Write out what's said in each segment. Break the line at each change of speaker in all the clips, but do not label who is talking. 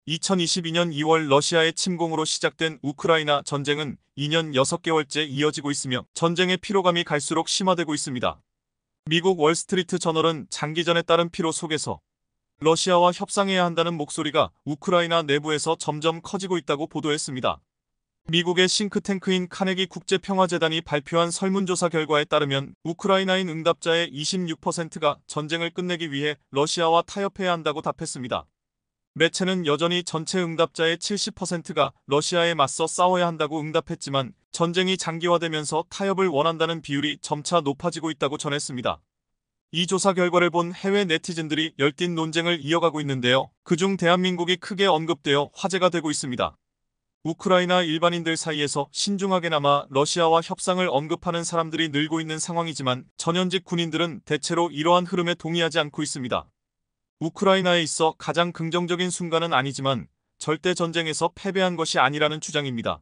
2022년 2월 러시아의 침공으로 시작된 우크라이나 전쟁은 2년 6개월째 이어지고 있으며 전쟁의 피로감이 갈수록 심화되고 있습니다. 미국 월스트리트 저널은 장기전에 따른 피로 속에서 러시아와 협상해야 한다는 목소리가 우크라이나 내부에서 점점 커지고 있다고 보도했습니다. 미국의 싱크탱크인 카네기 국제평화재단이 발표한 설문조사 결과에 따르면 우크라이나인 응답자의 26%가 전쟁을 끝내기 위해 러시아와 타협해야 한다고 답했습니다. 매체는 여전히 전체 응답자의 70%가 러시아에 맞서 싸워야 한다고 응답했지만 전쟁이 장기화되면서 타협을 원한다는 비율이 점차 높아지고 있다고 전했습니다. 이 조사 결과를 본 해외 네티즌들이 열띤 논쟁을 이어가고 있는데요. 그중 대한민국이 크게 언급되어 화제가 되고 있습니다. 우크라이나 일반인들 사이에서 신중하게나마 러시아와 협상을 언급하는 사람들이 늘고 있는 상황이지만 전현직 군인들은 대체로 이러한 흐름에 동의하지 않고 있습니다. 우크라이나에 있어 가장 긍정적인 순간은 아니지만 절대 전쟁에서 패배한 것이 아니라는 주장입니다.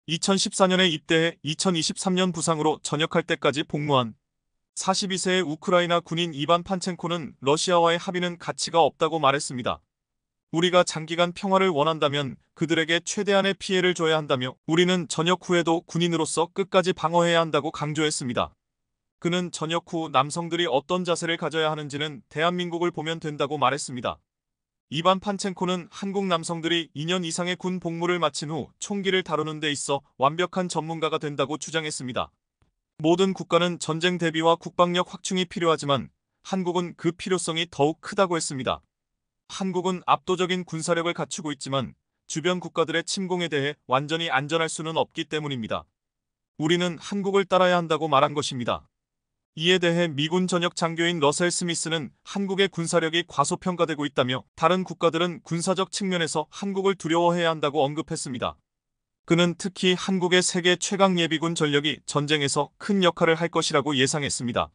2014년에 입대해 2023년 부상으로 전역할 때까지 복무한 42세의 우크라이나 군인 이반 판첸코는 러시아와의 합의는 가치가 없다고 말했습니다. 우리가 장기간 평화를 원한다면 그들에게 최대한의 피해를 줘야 한다며 우리는 전역 후에도 군인으로서 끝까지 방어해야 한다고 강조했습니다. 그는 전역 후 남성들이 어떤 자세를 가져야 하는지는 대한민국을 보면 된다고 말했습니다. 이반 판첸코는 한국 남성들이 2년 이상의 군 복무를 마친 후 총기를 다루는 데 있어 완벽한 전문가가 된다고 주장했습니다. 모든 국가는 전쟁 대비와 국방력 확충이 필요하지만 한국은 그 필요성이 더욱 크다고 했습니다. 한국은 압도적인 군사력을 갖추고 있지만 주변 국가들의 침공에 대해 완전히 안전할 수는 없기 때문입니다. 우리는 한국을 따라야 한다고 말한 것입니다. 이에 대해 미군 전역 장교인 러셀 스미스는 한국의 군사력이 과소평가되고 있다며 다른 국가들은 군사적 측면에서 한국을 두려워해야 한다고 언급했습니다. 그는 특히 한국의 세계 최강 예비군 전력이 전쟁에서 큰 역할을 할 것이라고 예상했습니다.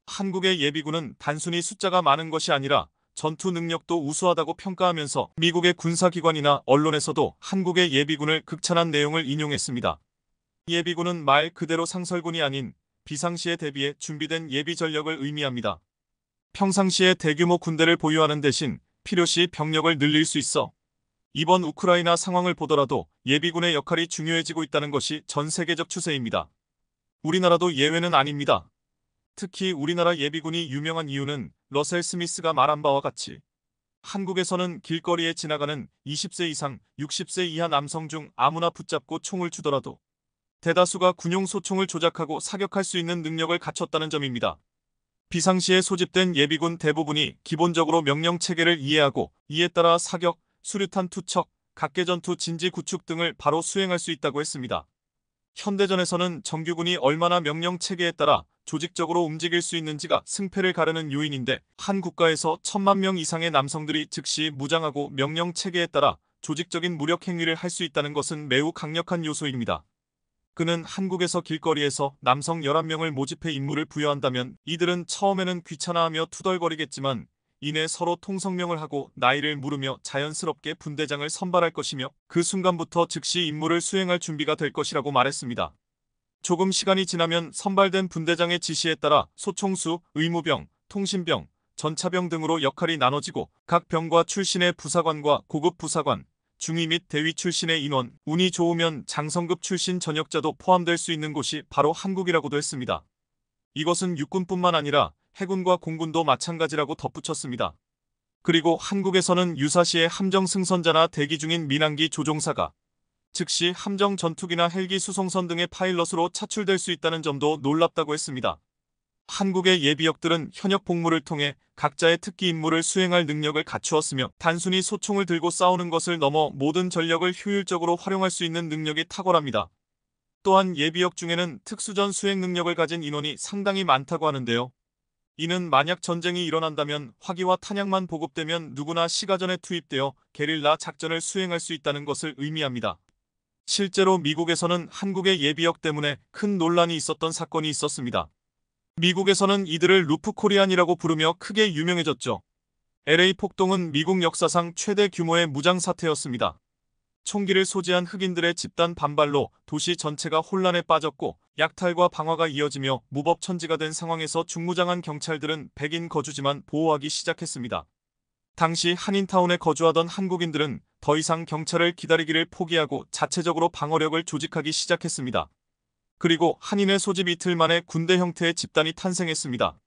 한국의 예비군은 단순히 숫자가 많은 것이 아니라 전투 능력도 우수하다고 평가하면서 미국의 군사기관이나 언론에서도 한국의 예비군을 극찬한 내용을 인용했습니다. 예비군은 말 그대로 상설군이 아닌 비상시에 대비해 준비된 예비 전력을 의미합니다. 평상시에 대규모 군대를 보유하는 대신 필요시 병력을 늘릴 수 있어 이번 우크라이나 상황을 보더라도 예비군의 역할이 중요해지고 있다는 것이 전 세계적 추세입니다. 우리나라도 예외는 아닙니다. 특히 우리나라 예비군이 유명한 이유는 러셀 스미스가 말한 바와 같이 한국에서는 길거리에 지나가는 20세 이상, 60세 이하 남성 중 아무나 붙잡고 총을 주더라도 대다수가 군용 소총을 조작하고 사격할 수 있는 능력을 갖췄다는 점입니다. 비상시에 소집된 예비군 대부분이 기본적으로 명령 체계를 이해하고 이에 따라 사격, 수류탄 투척, 각계전투 진지 구축 등을 바로 수행할 수 있다고 했습니다. 현대전에서는 정규군이 얼마나 명령 체계에 따라 조직적으로 움직일 수 있는지가 승패를 가르는 요인인데 한 국가에서 1000만 명 이상의 남성들이 즉시 무장하고 명령 체계에 따라 조직적인 무력 행위를 할 수 있다는 것은 매우 강력한 요소입니다. 그는 한국에서 길거리에서 남성 11명을 모집해 임무를 부여한다면 이들은 처음에는 귀찮아하며 투덜거리겠지만 이내 서로 통성명을 하고 나이를 물으며 자연스럽게 분대장을 선발할 것이며 그 순간부터 즉시 임무를 수행할 준비가 될 것이라고 말했습니다. 조금 시간이 지나면 선발된 분대장의 지시에 따라 소총수, 의무병, 통신병, 전차병 등으로 역할이 나눠지고 각 병과 출신의 부사관과 고급 부사관, 중위 및 대위 출신의 인원, 운이 좋으면 장성급 출신 전역자도 포함될 수 있는 곳이 바로 한국이라고도 했습니다. 이것은 육군뿐만 아니라 해군과 공군도 마찬가지라고 덧붙였습니다. 그리고 한국에서는 유사시에 함정 승선자나 대기 중인 민항기 조종사가 즉시 함정 전투기나 헬기 수송선 등의 파일럿으로 차출될 수 있다는 점도 놀랍다고 했습니다. 한국의 예비역들은 현역 복무를 통해 각자의 특기 임무를 수행할 능력을 갖추었으며 단순히 소총을 들고 싸우는 것을 넘어 모든 전력을 효율적으로 활용할 수 있는 능력이 탁월합니다. 또한 예비역 중에는 특수전 수행 능력을 가진 인원이 상당히 많다고 하는데요. 이는 만약 전쟁이 일어난다면 화기와 탄약만 보급되면 누구나 시가전에 투입되어 게릴라 작전을 수행할 수 있다는 것을 의미합니다. 실제로 미국에서는 한국의 예비역 때문에 큰 논란이 있었던 사건이 있었습니다. 미국에서는 이들을 루프코리안이라고 부르며 크게 유명해졌죠. LA 폭동은 미국 역사상 최대 규모의 무장 사태였습니다. 총기를 소지한 흑인들의 집단 반발로 도시 전체가 혼란에 빠졌고 약탈과 방화가 이어지며 무법천지가 된 상황에서 중무장한 경찰들은 백인 거주지만 보호하기 시작했습니다. 당시 한인타운에 거주하던 한국인들은 더 이상 경찰을 기다리기를 포기하고 자체적으로 방어력을 조직하기 시작했습니다. 그리고 한인회 소집 이틀 만에 군대 형태의 집단이 탄생했습니다.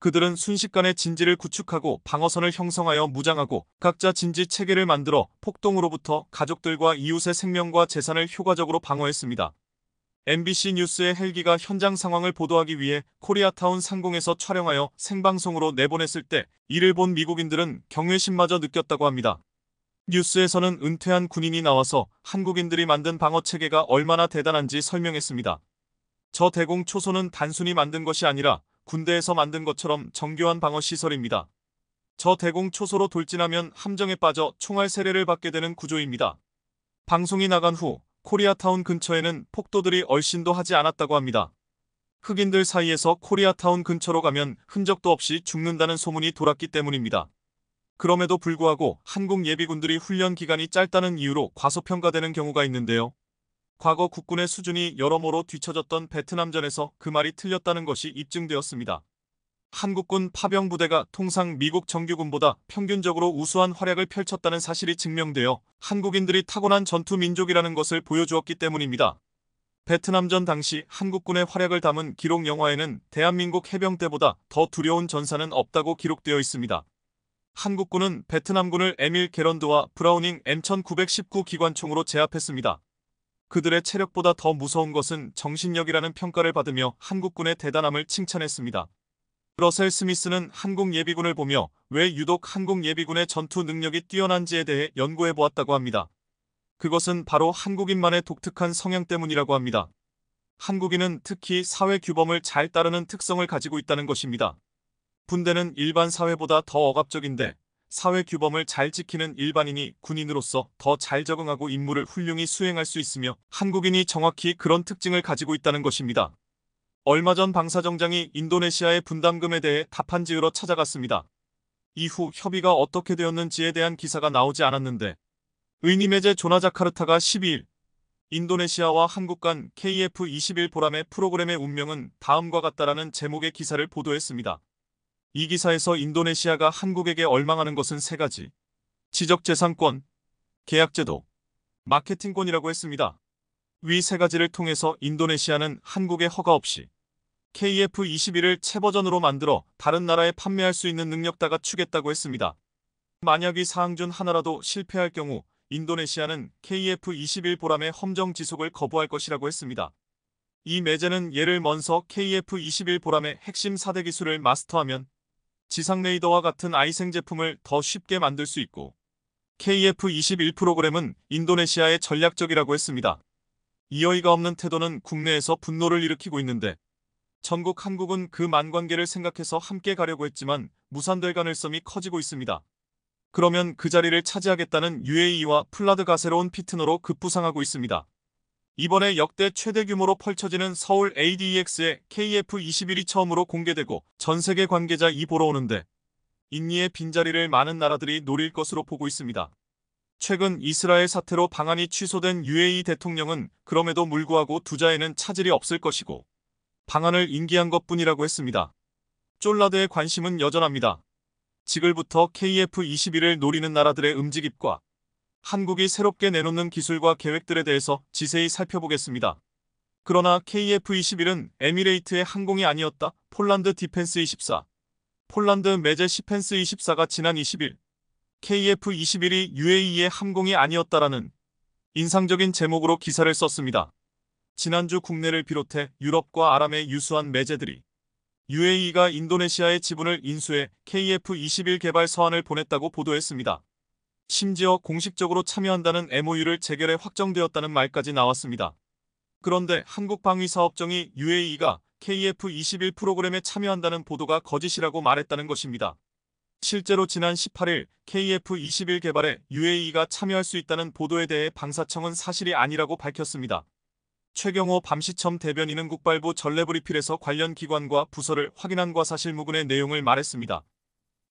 그들은 순식간에 진지를 구축하고 방어선을 형성하여 무장하고 각자 진지 체계를 만들어 폭동으로부터 가족들과 이웃의 생명과 재산을 효과적으로 방어했습니다. MBC 뉴스의 헬기가 현장 상황을 보도하기 위해 코리아타운 상공에서 촬영하여 생방송으로 내보냈을 때 이를 본 미국인들은 경외심마저 느꼈다고 합니다. 뉴스에서는 은퇴한 군인이 나와서 한국인들이 만든 방어체계가 얼마나 대단한지 설명했습니다. 저 대공 초소는 단순히 만든 것이 아니라 군대에서 만든 것처럼 정교한 방어시설입니다. 저 대공 초소로 돌진하면 함정에 빠져 총알 세례를 받게 되는 구조입니다. 방송이 나간 후 코리아타운 근처에는 폭도들이 얼씬도 하지 않았다고 합니다. 흑인들 사이에서 코리아타운 근처로 가면 흔적도 없이 죽는다는 소문이 돌았기 때문입니다. 그럼에도 불구하고 한국 예비군들이 훈련 기간이 짧다는 이유로 과소평가되는 경우가 있는데요. 과거 국군의 수준이 여러모로 뒤처졌던 베트남전에서 그 말이 틀렸다는 것이 입증되었습니다. 한국군 파병부대가 통상 미국 정규군보다 평균적으로 우수한 활약을 펼쳤다는 사실이 증명되어 한국인들이 타고난 전투 민족이라는 것을 보여주었기 때문입니다. 베트남전 당시 한국군의 활약을 담은 기록 영화에는 대한민국 해병대보다 더 두려운 전사는 없다고 기록되어 있습니다. 한국군은 베트남군을 에밀 게런드와 브라우닝 M1919 기관총으로 제압했습니다. 그들의 체력보다 더 무서운 것은 정신력이라는 평가를 받으며 한국군의 대단함을 칭찬했습니다. 러셀 스미스는 한국 예비군을 보며 왜 유독 한국 예비군의 전투 능력이 뛰어난지에 대해 연구해 보았다고 합니다. 그것은 바로 한국인만의 독특한 성향 때문이라고 합니다. 한국인은 특히 사회 규범을 잘 따르는 특성을 가지고 있다는 것입니다. 군대는 일반 사회보다 더 억압적인데 사회 규범을 잘 지키는 일반인이 군인으로서 더 잘 적응하고 임무를 훌륭히 수행할 수 있으며 한국인이 정확히 그런 특징을 가지고 있다는 것입니다. 얼마 전 방사정장이 인도네시아의 분담금에 대해 답한 지으러 찾아갔습니다. 이후 협의가 어떻게 되었는지에 대한 기사가 나오지 않았는데 의니메제 조나자카르타가 12일 인도네시아와 한국 간 KF-21 보람의 프로그램의 운명은 다음과 같다라는 제목의 기사를 보도했습니다. 이 기사에서 인도네시아가 한국에게 얼망하는 것은 세 가지. 지적재산권, 계약제도, 마케팅권이라고 했습니다. 위 세 가지를 통해서 인도네시아는 한국에 허가 없이 KF-21을 최버전으로 만들어 다른 나라에 판매할 수 있는 능력 다 갖추겠다고 했습니다. 만약 이 사항 중 하나라도 실패할 경우 인도네시아는 KF-21 보람의 험정 지속을 거부할 것이라고 했습니다. 이 매제는 예를 먼서 KF-21 보람의 핵심 4대 기술을 마스터하면 지상 레이더와 같은 아이생 제품을 더 쉽게 만들 수 있고 KF-21 프로그램은 인도네시아의 전략적이라고 했습니다. 이어이가 없는 태도는 국내에서 분노를 일으키고 있는데 전국 한국은 그 만관계를 생각해서 함께 가려고 했지만 무산될 가능성이 커지고 있습니다. 그러면 그 자리를 차지하겠다는 UAE와 플라드 가세로운 피트너로 급부상하고 있습니다. 이번에 역대 최대 규모로 펼쳐지는 서울 ADEX의 KF-21이 처음으로 공개되고 전 세계 관계자 이 보러 오는데 인니의 빈자리를 많은 나라들이 노릴 것으로 보고 있습니다. 최근 이스라엘 사태로 방한이 취소된 UAE 대통령은 그럼에도 불구하고 투자에는 차질이 없을 것이고 방한을 인계한 것뿐이라고 했습니다. 쫄라드의 관심은 여전합니다. 지글부터 KF-21을 노리는 나라들의 움직임과 한국이 새롭게 내놓는 기술과 계획들에 대해서 지세히 살펴보겠습니다. 그러나 KF-21은 에미레이트의 항공이 아니었다. 폴란드 디펜스 24, 폴란드 메제 시펜스 24가 지난 20일 KF-21이 UAE의 함공이 아니었다라는 인상적인 제목으로 기사를 썼습니다. 지난주 국내를 비롯해 유럽과 아람의 유수한 매제들이 UAE가 인도네시아의 지분을 인수해 KF-21 개발 서한을 보냈다고 보도했습니다. 심지어 공식적으로 참여한다는 MOU를 재결해 확정되었다는 말까지 나왔습니다. 그런데 한국방위사업청이 UAE가 KF-21 프로그램에 참여한다는 보도가 거짓이라고 말했다는 것입니다. 실제로 지난 18일 KF-21 개발에 UAE가 참여할 수 있다는 보도에 대해 방사청은 사실이 아니라고 밝혔습니다. 최경호 밤시청 대변인은 국방부 전례브리필에서 관련 기관과 부서를 확인한 과사실무근의 내용을 말했습니다.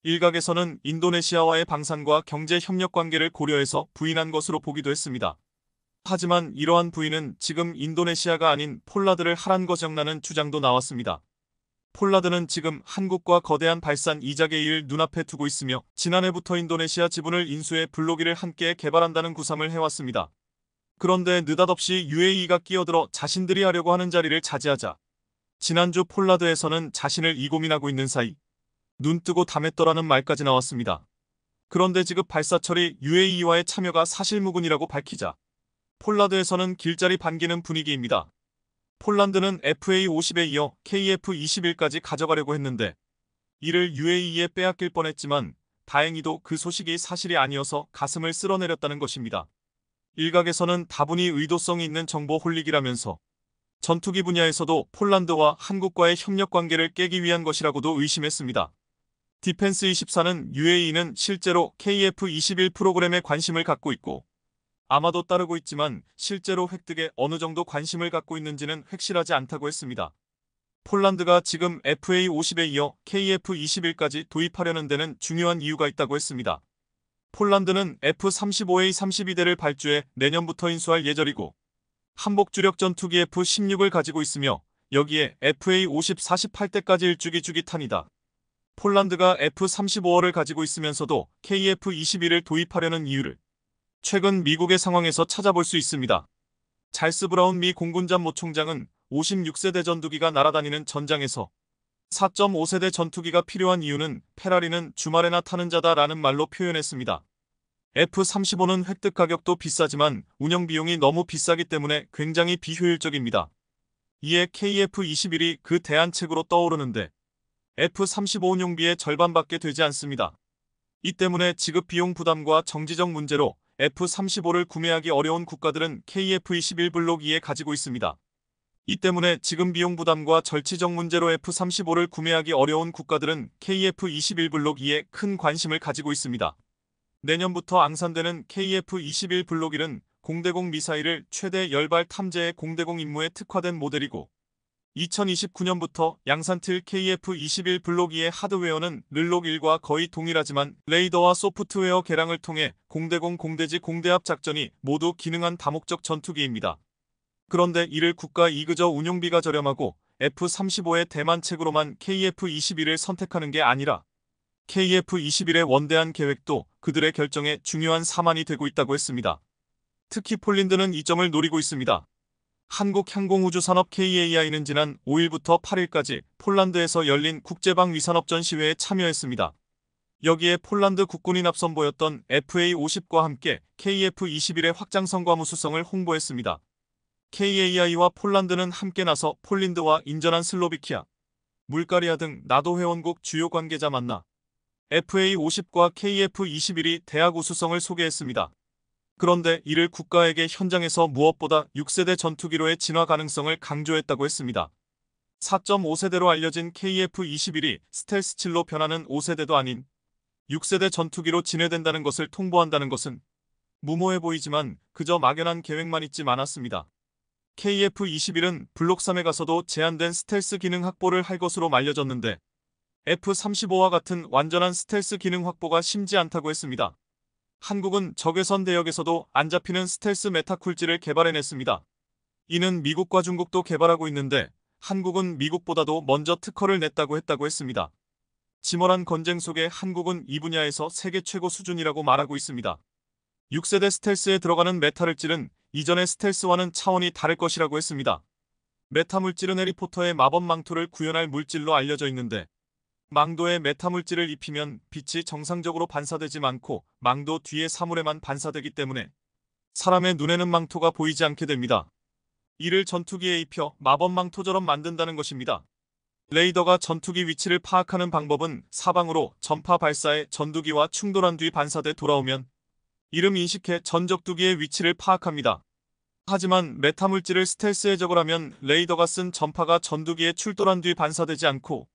일각에서는 인도네시아와의 방산과 경제 협력 관계를 고려해서 부인한 것으로 보기도 했습니다. 하지만 이러한 부인은 지금 인도네시아가 아닌 폴라드를 하란 것이라는 주장도 나왔습니다. 폴라드는 지금 한국과 거대한 발산 이자계일 눈앞에 두고 있으며 지난해부터 인도네시아 지분을 인수해 블로기를 함께 개발한다는 구상을 해왔습니다. 그런데 느닷없이 UAE가 끼어들어 자신들이 하려고 하는 자리를 차지하자 지난주 폴라드에서는 자신을 이고민하고 있는 사이 눈뜨고 담했더라는 말까지 나왔습니다. 그런데 지급 발사처리 UAE와의 참여가 사실무근이라고 밝히자 폴라드에서는 길자리 반기는 분위기입니다. 폴란드는 FA50에 이어 KF21까지 가져가려고 했는데 이를 UAE에 빼앗길 뻔했지만 다행히도 그 소식이 사실이 아니어서 가슴을 쓸어내렸다는 것입니다. 일각에서는 다분히 의도성이 있는 정보 홀릭이라면서 전투기 분야에서도 폴란드와 한국과의 협력 관계를 깨기 위한 것이라고도 의심했습니다. 디펜스24는 UAE는 실제로 KF21 프로그램에 관심을 갖고 있고 아마도 따르고 있지만 실제로 획득에 어느 정도 관심을 갖고 있는지는 확실하지 않다고 했습니다. 폴란드가 지금 FA50에 이어 KF21까지 도입하려는 데는 중요한 이유가 있다고 했습니다. 폴란드는 F-35A 32대를 발주해 내년부터 인수할 예정이고 한복 주력 전투기 F-16을 가지고 있으며 여기에 FA-50 48대까지 일주기탄이다. 폴란드가 F-35를 가지고 있으면서도 KF-21을 도입하려는 이유를 최근 미국의 상황에서 찾아볼 수 있습니다. 잘스 브라운 미 공군 참모 총장은 56세대 전투기가 날아다니는 전장에서 4.5세대 전투기가 필요한 이유는 페라리는 주말에나 타는 자다라는 말로 표현했습니다. F-35는 획득 가격도 비싸지만 운영 비용이 너무 비싸기 때문에 굉장히 비효율적입니다. 이에 KF-21이 그 대안책으로 떠오르는데 F-35 운용비의 절반밖에 되지 않습니다. 이 때문에 지급 비용 부담과 정지적 문제로 F-35를 구매하기 어려운 국가들은 KF-21 블록 2에 가지고 있습니다. 이 때문에 지금 비용 부담과 절치적 문제로 F-35를 구매하기 어려운 국가들은 KF-21 블록 2에 큰 관심을 가지고 있습니다. 내년부터 앙산되는 KF-21 블록 1은 공대공 미사일을 최대 10발 탐지해 공대공 임무에 특화된 모델이고 2029년부터 양산틀 KF-21 블록 2의 하드웨어는 르록 1과 거의 동일하지만 레이더와 소프트웨어 개량을 통해 공대공 공대지 공대합 작전이 모두 기능한 다목적 전투기입니다. 그런데 이를 국가 이그저 운용비가 저렴하고 F-35의 대만책으로만 KF-21을 선택하는 게 아니라 KF-21의 원대한 계획도 그들의 결정에 중요한 사만이 되고 있다고 했습니다. 특히 폴란드는 이 점을 노리고 있습니다. 한국항공우주산업 KAI는 지난 5일부터 8일까지 폴란드에서 열린 국제방위산업 전시회에 참여했습니다. 여기에 폴란드 국군이 앞선 보였던 FA50과 함께 KF21의 확장 성과무수성을 홍보했습니다. KAI와 폴란드는 함께 나서 폴란드와 인전한 슬로비키아, 물가리아 등 나토 회원국 주요 관계자 만나 FA50과 KF21이 대학 우수성을 소개했습니다. 그런데 이를 국가에게 현장에서 무엇보다 6세대 전투기로의 진화 가능성을 강조했다고 했습니다. 4.5세대로 알려진 KF-21이 스텔스질로 변하는 5세대도 아닌 6세대 전투기로 진화된다는 것을 통보한다는 것은 무모해 보이지만 그저 막연한 계획만 있지 않았습니다. KF-21은 블록 3에 가서도 제한된 스텔스 기능 확보를 할 것으로 알려졌는데 F-35와 같은 완전한 스텔스 기능 확보가 심지 않다고 했습니다. 한국은 적외선 대역에서도 안 잡히는 스텔스 메타쿨지를 개발해냈습니다. 이는 미국과 중국도 개발하고 있는데 한국은 미국보다도 먼저 특허를 냈다고 했습니다. 치열한 전쟁 속에 한국은 이 분야에서 세계 최고 수준이라고 말하고 있습니다. 6세대 스텔스에 들어가는 메타물질은 이전의 스텔스와는 차원이 다를 것이라고 했습니다. 메타물질은 해리포터의 마법 망토를 구현할 물질로 알려져 있는데 망도에 메타물질을 입히면 빛이 정상적으로 반사되지 않고 망도 뒤의 사물에만 반사되기 때문에 사람의 눈에는 망토가 보이지 않게 됩니다. 이를 전투기에 입혀 마법 망토처럼 만든다는 것입니다. 레이더가 전투기 위치를 파악하는 방법은 사방으로 전파 발사해 전투기와 충돌한 뒤 반사돼 돌아오면 이름 인식해 전적두기의 위치를 파악합니다. 하지만 메타물질을 스텔스에 적으라면 레이더가 쓴 전파가 전투기에 출돌한 뒤 반사되지 않고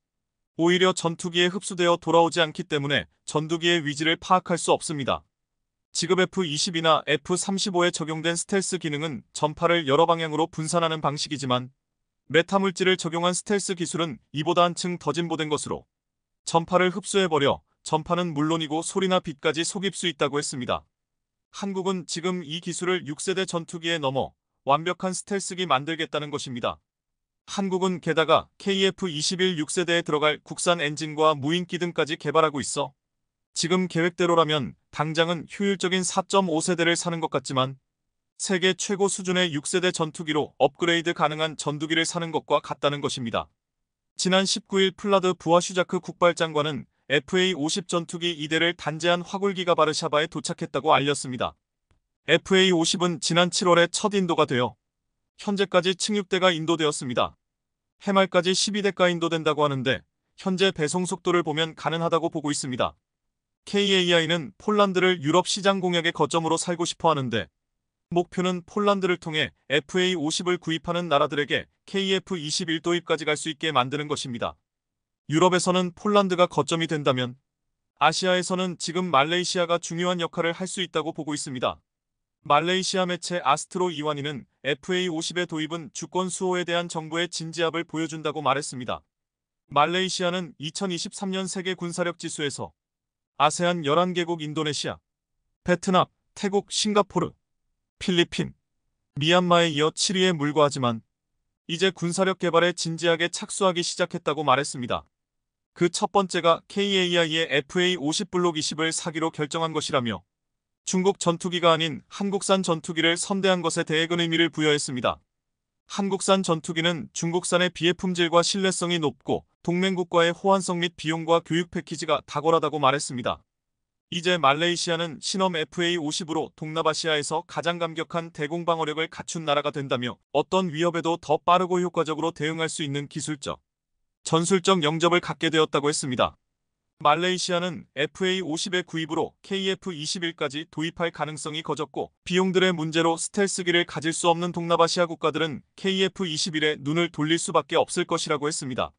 오히려 전투기에 흡수되어 돌아오지 않기 때문에 전투기의 위치를 파악할 수 없습니다. 지금 F-20이나 F-35에 적용된 스텔스 기능은 전파를 여러 방향으로 분산하는 방식이지만 메타물질을 적용한 스텔스 기술은 이보다 한층 더 진보된 것으로 전파를 흡수해버려 전파는 물론이고 소리나 빛까지 속일 수 있다고 했습니다. 한국은 지금 이 기술을 6세대 전투기에 넘어 완벽한 스텔스기 만들겠다는 것입니다. 한국은 게다가 KF-21 6세대에 들어갈 국산 엔진과 무인기 등까지 개발하고 있어 지금 계획대로라면 당장은 효율적인 4.5세대를 사는 것 같지만 세계 최고 수준의 6세대 전투기로 업그레이드 가능한 전투기를 사는 것과 같다는 것입니다. 지난 19일 플라드 부하슈자크 국발장관은 FA-50 전투기 2대를 단제한 화굴기가 바르샤바에 도착했다고 알렸습니다. FA-50은 지난 7월에 첫 인도가 되어 현재까지 층6대가 인도되었습니다. 해말까지 12대가 인도된다고 하는데 현재 배송 속도를 보면 가능하다고 보고 있습니다. KAI는 폴란드를 유럽 시장 공략의 거점으로 살고 싶어 하는데 목표는 폴란드를 통해 FA-50을 구입하는 나라들에게 KF-21 도입까지 갈 수 있게 만드는 것입니다. 유럽에서는 폴란드가 거점이 된다면 아시아에서는 지금 말레이시아가 중요한 역할을 할 수 있다고 보고 있습니다. 말레이시아 매체 아스트로 이완이는 FA-50의 도입은 주권 수호에 대한 정부의 진지함을 보여준다고 말했습니다. 말레이시아는 2023년 세계 군사력 지수에서 아세안 11개국 인도네시아, 베트남, 태국, 싱가포르, 필리핀, 미얀마에 이어 7위에 물거하지만 이제 군사력 개발에 진지하게 착수하기 시작했다고 말했습니다. 그 첫 번째가 KAI의 FA-50 블록 20을 사기로 결정한 것이라며 중국 전투기가 아닌 한국산 전투기를 선대한 것에 대해 큰 의미를 부여했습니다. 한국산 전투기는 중국산에 비해 품질과 신뢰성이 높고 동맹국과의 호환성 및 비용과 교육 패키지가 탁월하다고 말했습니다. 이제 말레이시아는 신험 FA-50으로 동남아시아에서 가장 감격한 대공방어력을 갖춘 나라가 된다며 어떤 위협에도 더 빠르고 효과적으로 대응할 수 있는 기술적, 전술적 영접을 갖게 되었다고 했습니다. 말레이시아는 FA-50의 구입으로 KF-21까지 도입할 가능성이 커졌고 비용들의 문제로 스텔스기를 가질 수 없는 동남아시아 국가들은 KF-21에 눈을 돌릴 수밖에 없을 것이라고 했습니다.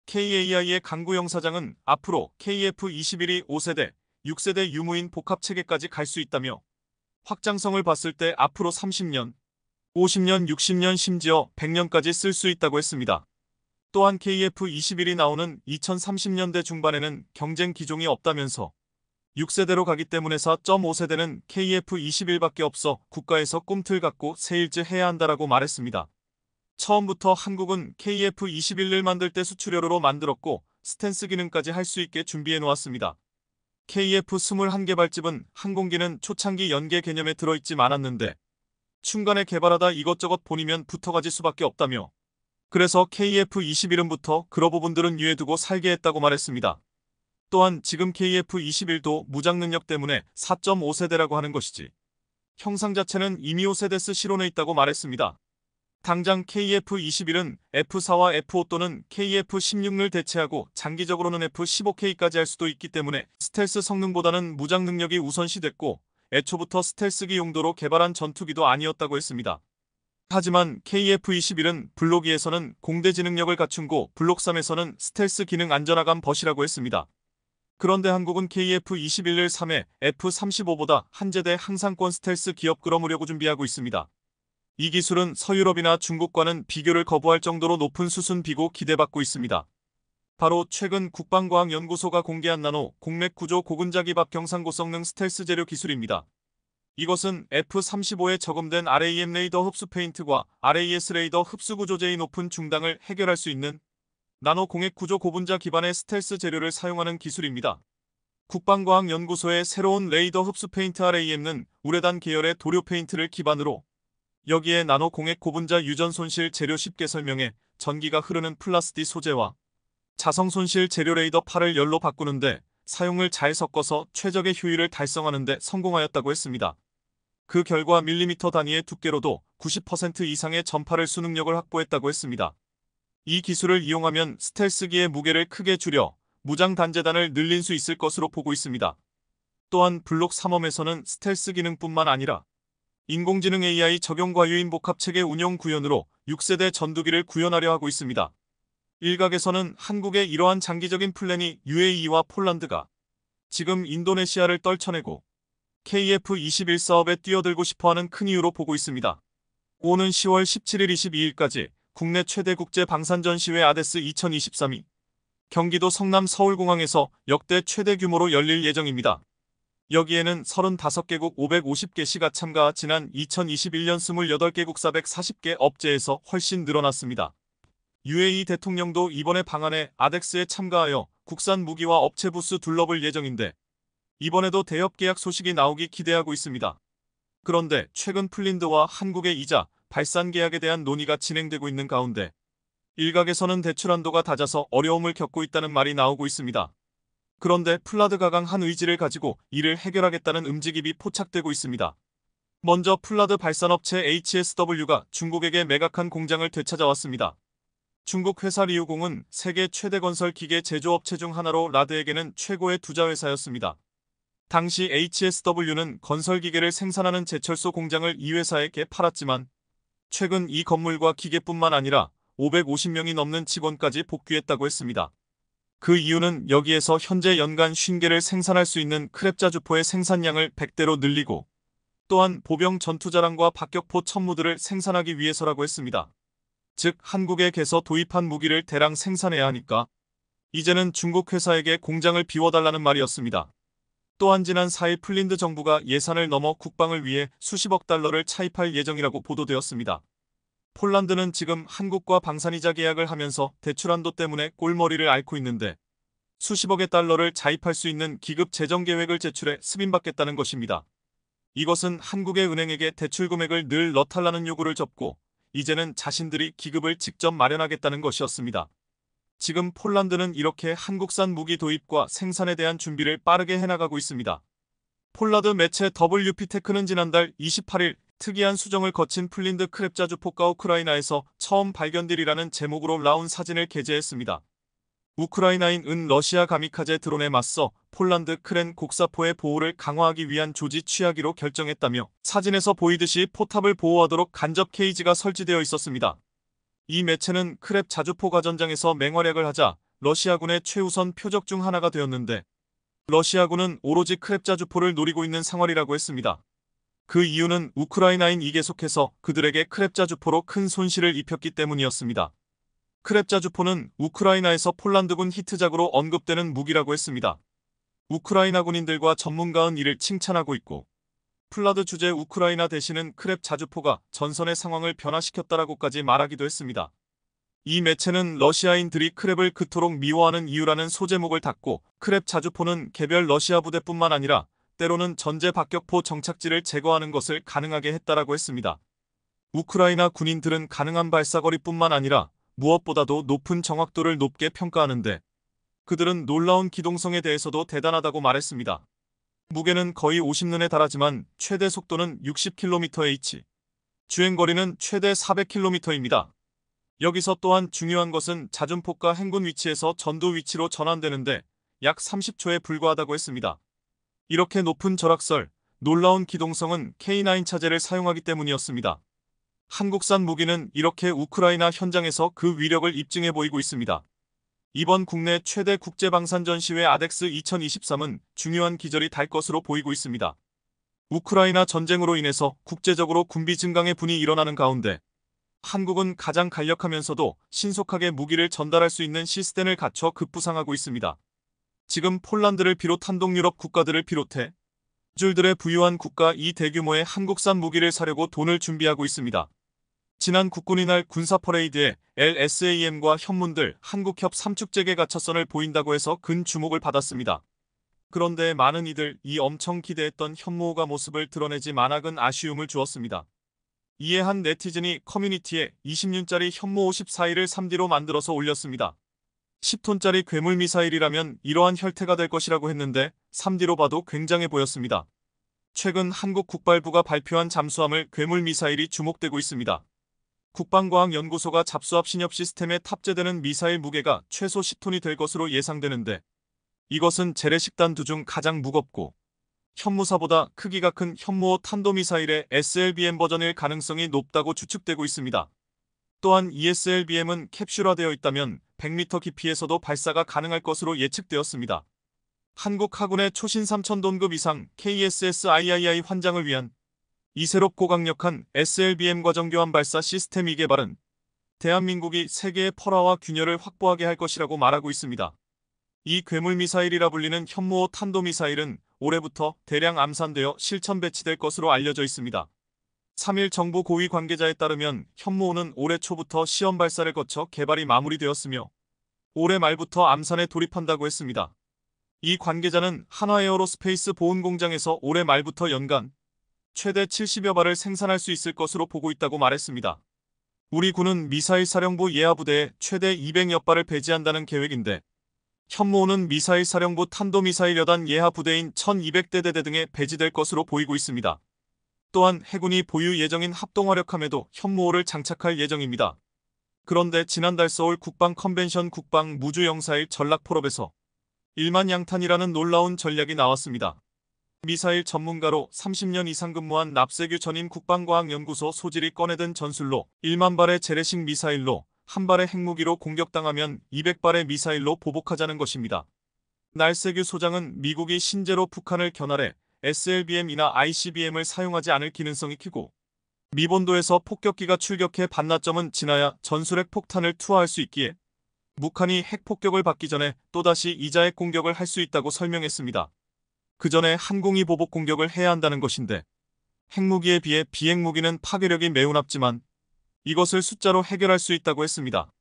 KAI의 강구영 사장은 앞으로 KF-21이 5세대, 6세대 유무인 복합체계까지 갈 수 있다며 확장성을 봤을 때 앞으로 30년, 50년, 60년 심지어 100년까지 쓸 수 있다고 했습니다. 또한 KF-21이 나오는 2030년대 중반에는 경쟁 기종이 없다면서 6세대로 가기 때문에 4.5세대는 KF-21밖에 없어 국가에서 꿈틀 갖고 세일즈 해야 한다라고 말했습니다. 처음부터 한국은 KF-21을 만들 때 수출료로 만들었고 스탠스 기능까지 할 수 있게 준비해 놓았습니다. KF-21개발집은 항공기는 초창기 연계 개념에 들어있지 않았는데 중간에 개발하다 이것저것 본이면 붙어가질 수밖에 없다며 그래서 KF-21부터 그런 부분들은 유예두고 살게 했다고 말했습니다. 또한 지금 KF-21도 무장 능력 때문에 4.5세대라고 하는 것이지 형상 자체는 이미 5세대 실온에 있다고 말했습니다. 당장 KF-21은 F4와 F5 또는 KF-16을 대체하고 장기적으로는 F-15K까지 할 수도 있기 때문에 스텔스 성능보다는 무장 능력이 우선시됐고 애초부터 스텔스기 용도로 개발한 전투기도 아니었다고 했습니다. 하지만 KF-21은 블록 2에서는 공대지 능력을 갖춘고 블록 3에서는 스텔스 기능 안전하감 벗이라고 했습니다. 그런데 한국은 KF-21을 3회 F-35보다 한 제대 항상권 스텔스 기업 끌어모으려고 준비하고 있습니다. 이 기술은 서유럽이나 중국과는 비교를 거부할 정도로 높은 수준비고 기대받고 있습니다. 바로 최근 국방과학연구소가 공개한 나노 공맥 구조 고근자기밥 경상고성능 스텔스 재료 기술입니다. 이것은 F-35에 적용된 RAM 레이더 흡수 페인트과 RAS 레이더 흡수 구조제의 높은 중당을 해결할 수 있는 나노 공액 구조 고분자 기반의 스텔스 재료를 사용하는 기술입니다. 국방과학연구소의 새로운 레이더 흡수 페인트 RAM는 우레단 계열의 도료 페인트를 기반으로 여기에 나노 공액 고분자 유전 손실 재료 쉽게 설명해 전기가 흐르는 플라스틱 소재와 자성 손실 재료 레이더 팔을 열로 바꾸는데 사용을 잘 섞어서 최적의 효율을 달성하는 데 성공하였다고 했습니다. 그 결과 밀리미터 단위의 두께로도 90% 이상의 전파를 수능력을 확보했다고 했습니다. 이 기술을 이용하면 스텔스기의 무게를 크게 줄여 무장 단재단을 늘릴 수 있을 것으로 보고 있습니다. 또한 블록 3홈에서는 스텔스 기능뿐만 아니라 인공지능 AI 적용과 유인 복합체계 운용 구현으로 6세대 전투기를 구현하려 하고 있습니다. 일각에서는 한국의 이러한 장기적인 플랜이 UAE와 폴란드가 지금 인도네시아를 떨쳐내고 KF-21 사업에 뛰어들고 싶어하는 큰 이유로 보고 있습니다. 오는 10월 17일 22일까지 국내 최대 국제 방산전시회 아데스 2023이 경기도 성남 서울공항에서 역대 최대 규모로 열릴 예정입니다. 여기에는 35개국 550개시가 참가 지난 2021년 28개국 440개 업체에서 훨씬 늘어났습니다. UAE 대통령도 이번에 방한에 아덱스에 참가하여 국산 무기와 업체 부스 둘러볼 예정인데 이번에도 대협 계약 소식이 나오기 기대하고 있습니다. 그런데 최근 폴란드와 한국의 이자 발산 계약에 대한 논의가 진행되고 있는 가운데 일각에서는 대출 한도가 낮아서 어려움을 겪고 있다는 말이 나오고 있습니다. 그런데 폴란드 가강한 의지를 가지고 이를 해결하겠다는 움직임이 포착되고 있습니다. 먼저 폴란드 발산업체 HSW가 중국에게 매각한 공장을 되찾아왔습니다. 중국 회사 리우공은 세계 최대 건설 기계 제조업체 중 하나로 라드에게는 최고의 투자 회사였습니다. 당시 HSW는 건설 기계를 생산하는 제철소 공장을 이 회사에게 팔았지만 최근 이 건물과 기계뿐만 아니라 550명이 넘는 직원까지 복귀했다고 했습니다. 그 이유는 여기에서 현재 연간 50개를 생산할 수 있는 크랩 자주포의 생산량을 100대로 늘리고 또한 보병 전투자랑과 박격포 천무들을 생산하기 위해서라고 했습니다. 즉 한국에게서 도입한 무기를 대량 생산해야 하니까 이제는 중국 회사에게 공장을 비워달라는 말이었습니다. 또한 지난 4일 폴란드 정부가 예산을 넘어 국방을 위해 수십억 달러를 차입할 예정이라고 보도되었습니다. 폴란드는 지금 한국과 방산이자 계약을 하면서 대출 한도 때문에 꼴머리를 앓고 있는데 수십억의 달러를 자입할 수 있는 기급 재정 계획을 제출해 승인받겠다는 것입니다. 이것은 한국의 은행에게 대출 금액을 늘 넣어달라는 요구를 접고 이제는 자신들이 기급을 직접 마련하겠다는 것이었습니다. 지금 폴란드는 이렇게 한국산 무기 도입과 생산에 대한 준비를 빠르게 해나가고 있습니다. 폴란드 매체 WP테크는 지난달 28일 특이한 수정을 거친 폴란드 크랩 자주포가 우크라이나에서 처음 발견되리라는 제목으로 나온 사진을 게재했습니다. 우크라이나인 러시아 가미카제 드론에 맞서 폴란드 크렌 곡사포의 보호를 강화하기 위한 조지 취하기로 결정했다며 사진에서 보이듯이 포탑을 보호하도록 간접 케이지가 설치되어 있었습니다. 이 매체는 크랩 자주포가 전장에서 맹활약을 하자 러시아군의 최우선 표적 중 하나가 되었는데 러시아군은 오로지 크랩 자주포를 노리고 있는 상황이라고 했습니다. 그 이유는 우크라이나인이 계속해서 그들에게 크랩 자주포로 큰 손실을 입혔기 때문이었습니다. 크랩 자주포는 우크라이나에서 폴란드군 히트작으로 언급되는 무기라고 했습니다. 우크라이나 군인들과 전문가는 이를 칭찬하고 있고 폴란드 주재 우크라이나 대신은 크랩 자주포가 전선의 상황을 변화시켰다라고까지 말하기도 했습니다. 이 매체는 러시아인들이 크랩을 그토록 미워하는 이유라는 소제목을 닫고 크랩 자주포는 개별 러시아 부대뿐만 아니라 때로는 전제 박격포 정착지를 제거하는 것을 가능하게 했다라고 했습니다. 우크라이나 군인들은 가능한 발사거리뿐만 아니라 무엇보다도 높은 정확도를 높게 평가하는데 그들은 놀라운 기동성에 대해서도 대단하다고 말했습니다. 무게는 거의 50른에 달하지만 최대 속도는 60km/h, 주행거리는 최대 400km입니다. 여기서 또한 중요한 것은 자준포가 행군 위치에서 전두 위치로 전환되는데 약 30초에 불과하다고 했습니다. 이렇게 높은 절약설, 놀라운 기동성은 K9 차제를 사용하기 때문이었습니다. 한국산 무기는 이렇게 우크라이나 현장에서 그 위력을 입증해 보이고 있습니다. 이번 국내 최대 국제방산 전시회 아덱스 2023은 중요한 기절이 달 것으로 보이고 있습니다. 우크라이나 전쟁으로 인해서 국제적으로 군비 증강의 분이 일어나는 가운데 한국은 가장 간략하면서도 신속하게 무기를 전달할 수 있는 시스템을 갖춰 급부상하고 있습니다. 지금 폴란드를 비롯한 동유럽 국가들을 비롯해 줄들의 부유한 국가 이 대규모의 한국산 무기를 사려고 돈을 준비하고 있습니다. 지난 국군의 날 군사 퍼레이드에 LSAM과 현문들 한국협 삼축제계 가처선을 보인다고 해서 근 주목을 받았습니다. 그런데 많은 이들 이 엄청 기대했던 현무호가 모습을 드러내지 만학은 아쉬움을 주었습니다. 이에 한 네티즌이 커뮤니티에 20륜짜리 현무 54일을 3D로 만들어서 올렸습니다. 10톤짜리 괴물 미사일이라면 이러한 혈태가 될 것이라고 했는데 3D로 봐도 굉장해 보였습니다. 최근 한국 국방부가 발표한 잠수함을 괴물 미사일이 주목되고 있습니다. 국방과학연구소가 잡수합 신협 시스템에 탑재되는 미사일 무게가 최소 10톤이 될 것으로 예상되는데 이것은 재래식단 두 중 가장 무겁고 현무사보다 크기가 큰 현무호 탄도미사일의 SLBM 버전일 가능성이 높다고 추측되고 있습니다. 또한 ESLBM은 캡슐화되어 있다면 100m 깊이에서도 발사가 가능할 것으로 예측되었습니다. 한국 하군의 초신 3000톤급 이상 KSS-III 환장을 위한 이새롭고 강력한 SLBM 과정교환 발사 시스템 개발은 대한민국이 세계의 펄화와 균열을 확보하게 할 것이라고 말하고 있습니다. 이 괴물 미사일이라 불리는 현무호 탄도미사일은 올해부터 대량 암산되어 실전 배치될 것으로 알려져 있습니다. 3일 정부 고위 관계자에 따르면 현무호는 올해 초부터 시험 발사를 거쳐 개발이 마무리되었으며 올해 말부터 암산에 돌입한다고 했습니다. 이 관계자는 한화에어로스페이스 보훈공장에서 올해 말부터 연간 최대 70여 발을 생산할 수 있을 것으로 보고 있다고 말했습니다. 우리 군은 미사일 사령부 예하부대에 최대 200여 발을 배지한다는 계획인데 현무호는 미사일 사령부 탄도미사일 여단 예하부대인 1200대 대대 등에 배지될 것으로 보이고 있습니다. 또한 해군이 보유 예정인 합동화력함에도 현무호를 장착할 예정입니다. 그런데 지난달 서울 국방 컨벤션 국방 무주영사일 전략 폴업에서 일만양탄이라는 놀라운 전략이 나왔습니다. 미사일 전문가로 30년 이상 근무한 납세규 전임 국방과학연구소 소질이 꺼내든 전술로 1만 발의 재래식 미사일로 한 발의 핵무기로 공격당하면 200발의 미사일로 보복하자는 것입니다. 날세규 소장은 미국이 신제로 북한을 겨날해 SLBM이나 ICBM을 사용하지 않을 기능성이 크고 미본도에서 폭격기가 출격해 반나점은 지나야 전술핵 폭탄을 투하할 수 있기에 북한이 핵폭격을 받기 전에 또다시 이자핵 공격을 할 수 있다고 설명했습니다. 그 전에 항공기 보복 공격을 해야 한다는 것인데 핵무기에 비해 비핵무기는 파괴력이 매우 낮지만 이것을 숫자로 해결할 수 있다고 했습니다.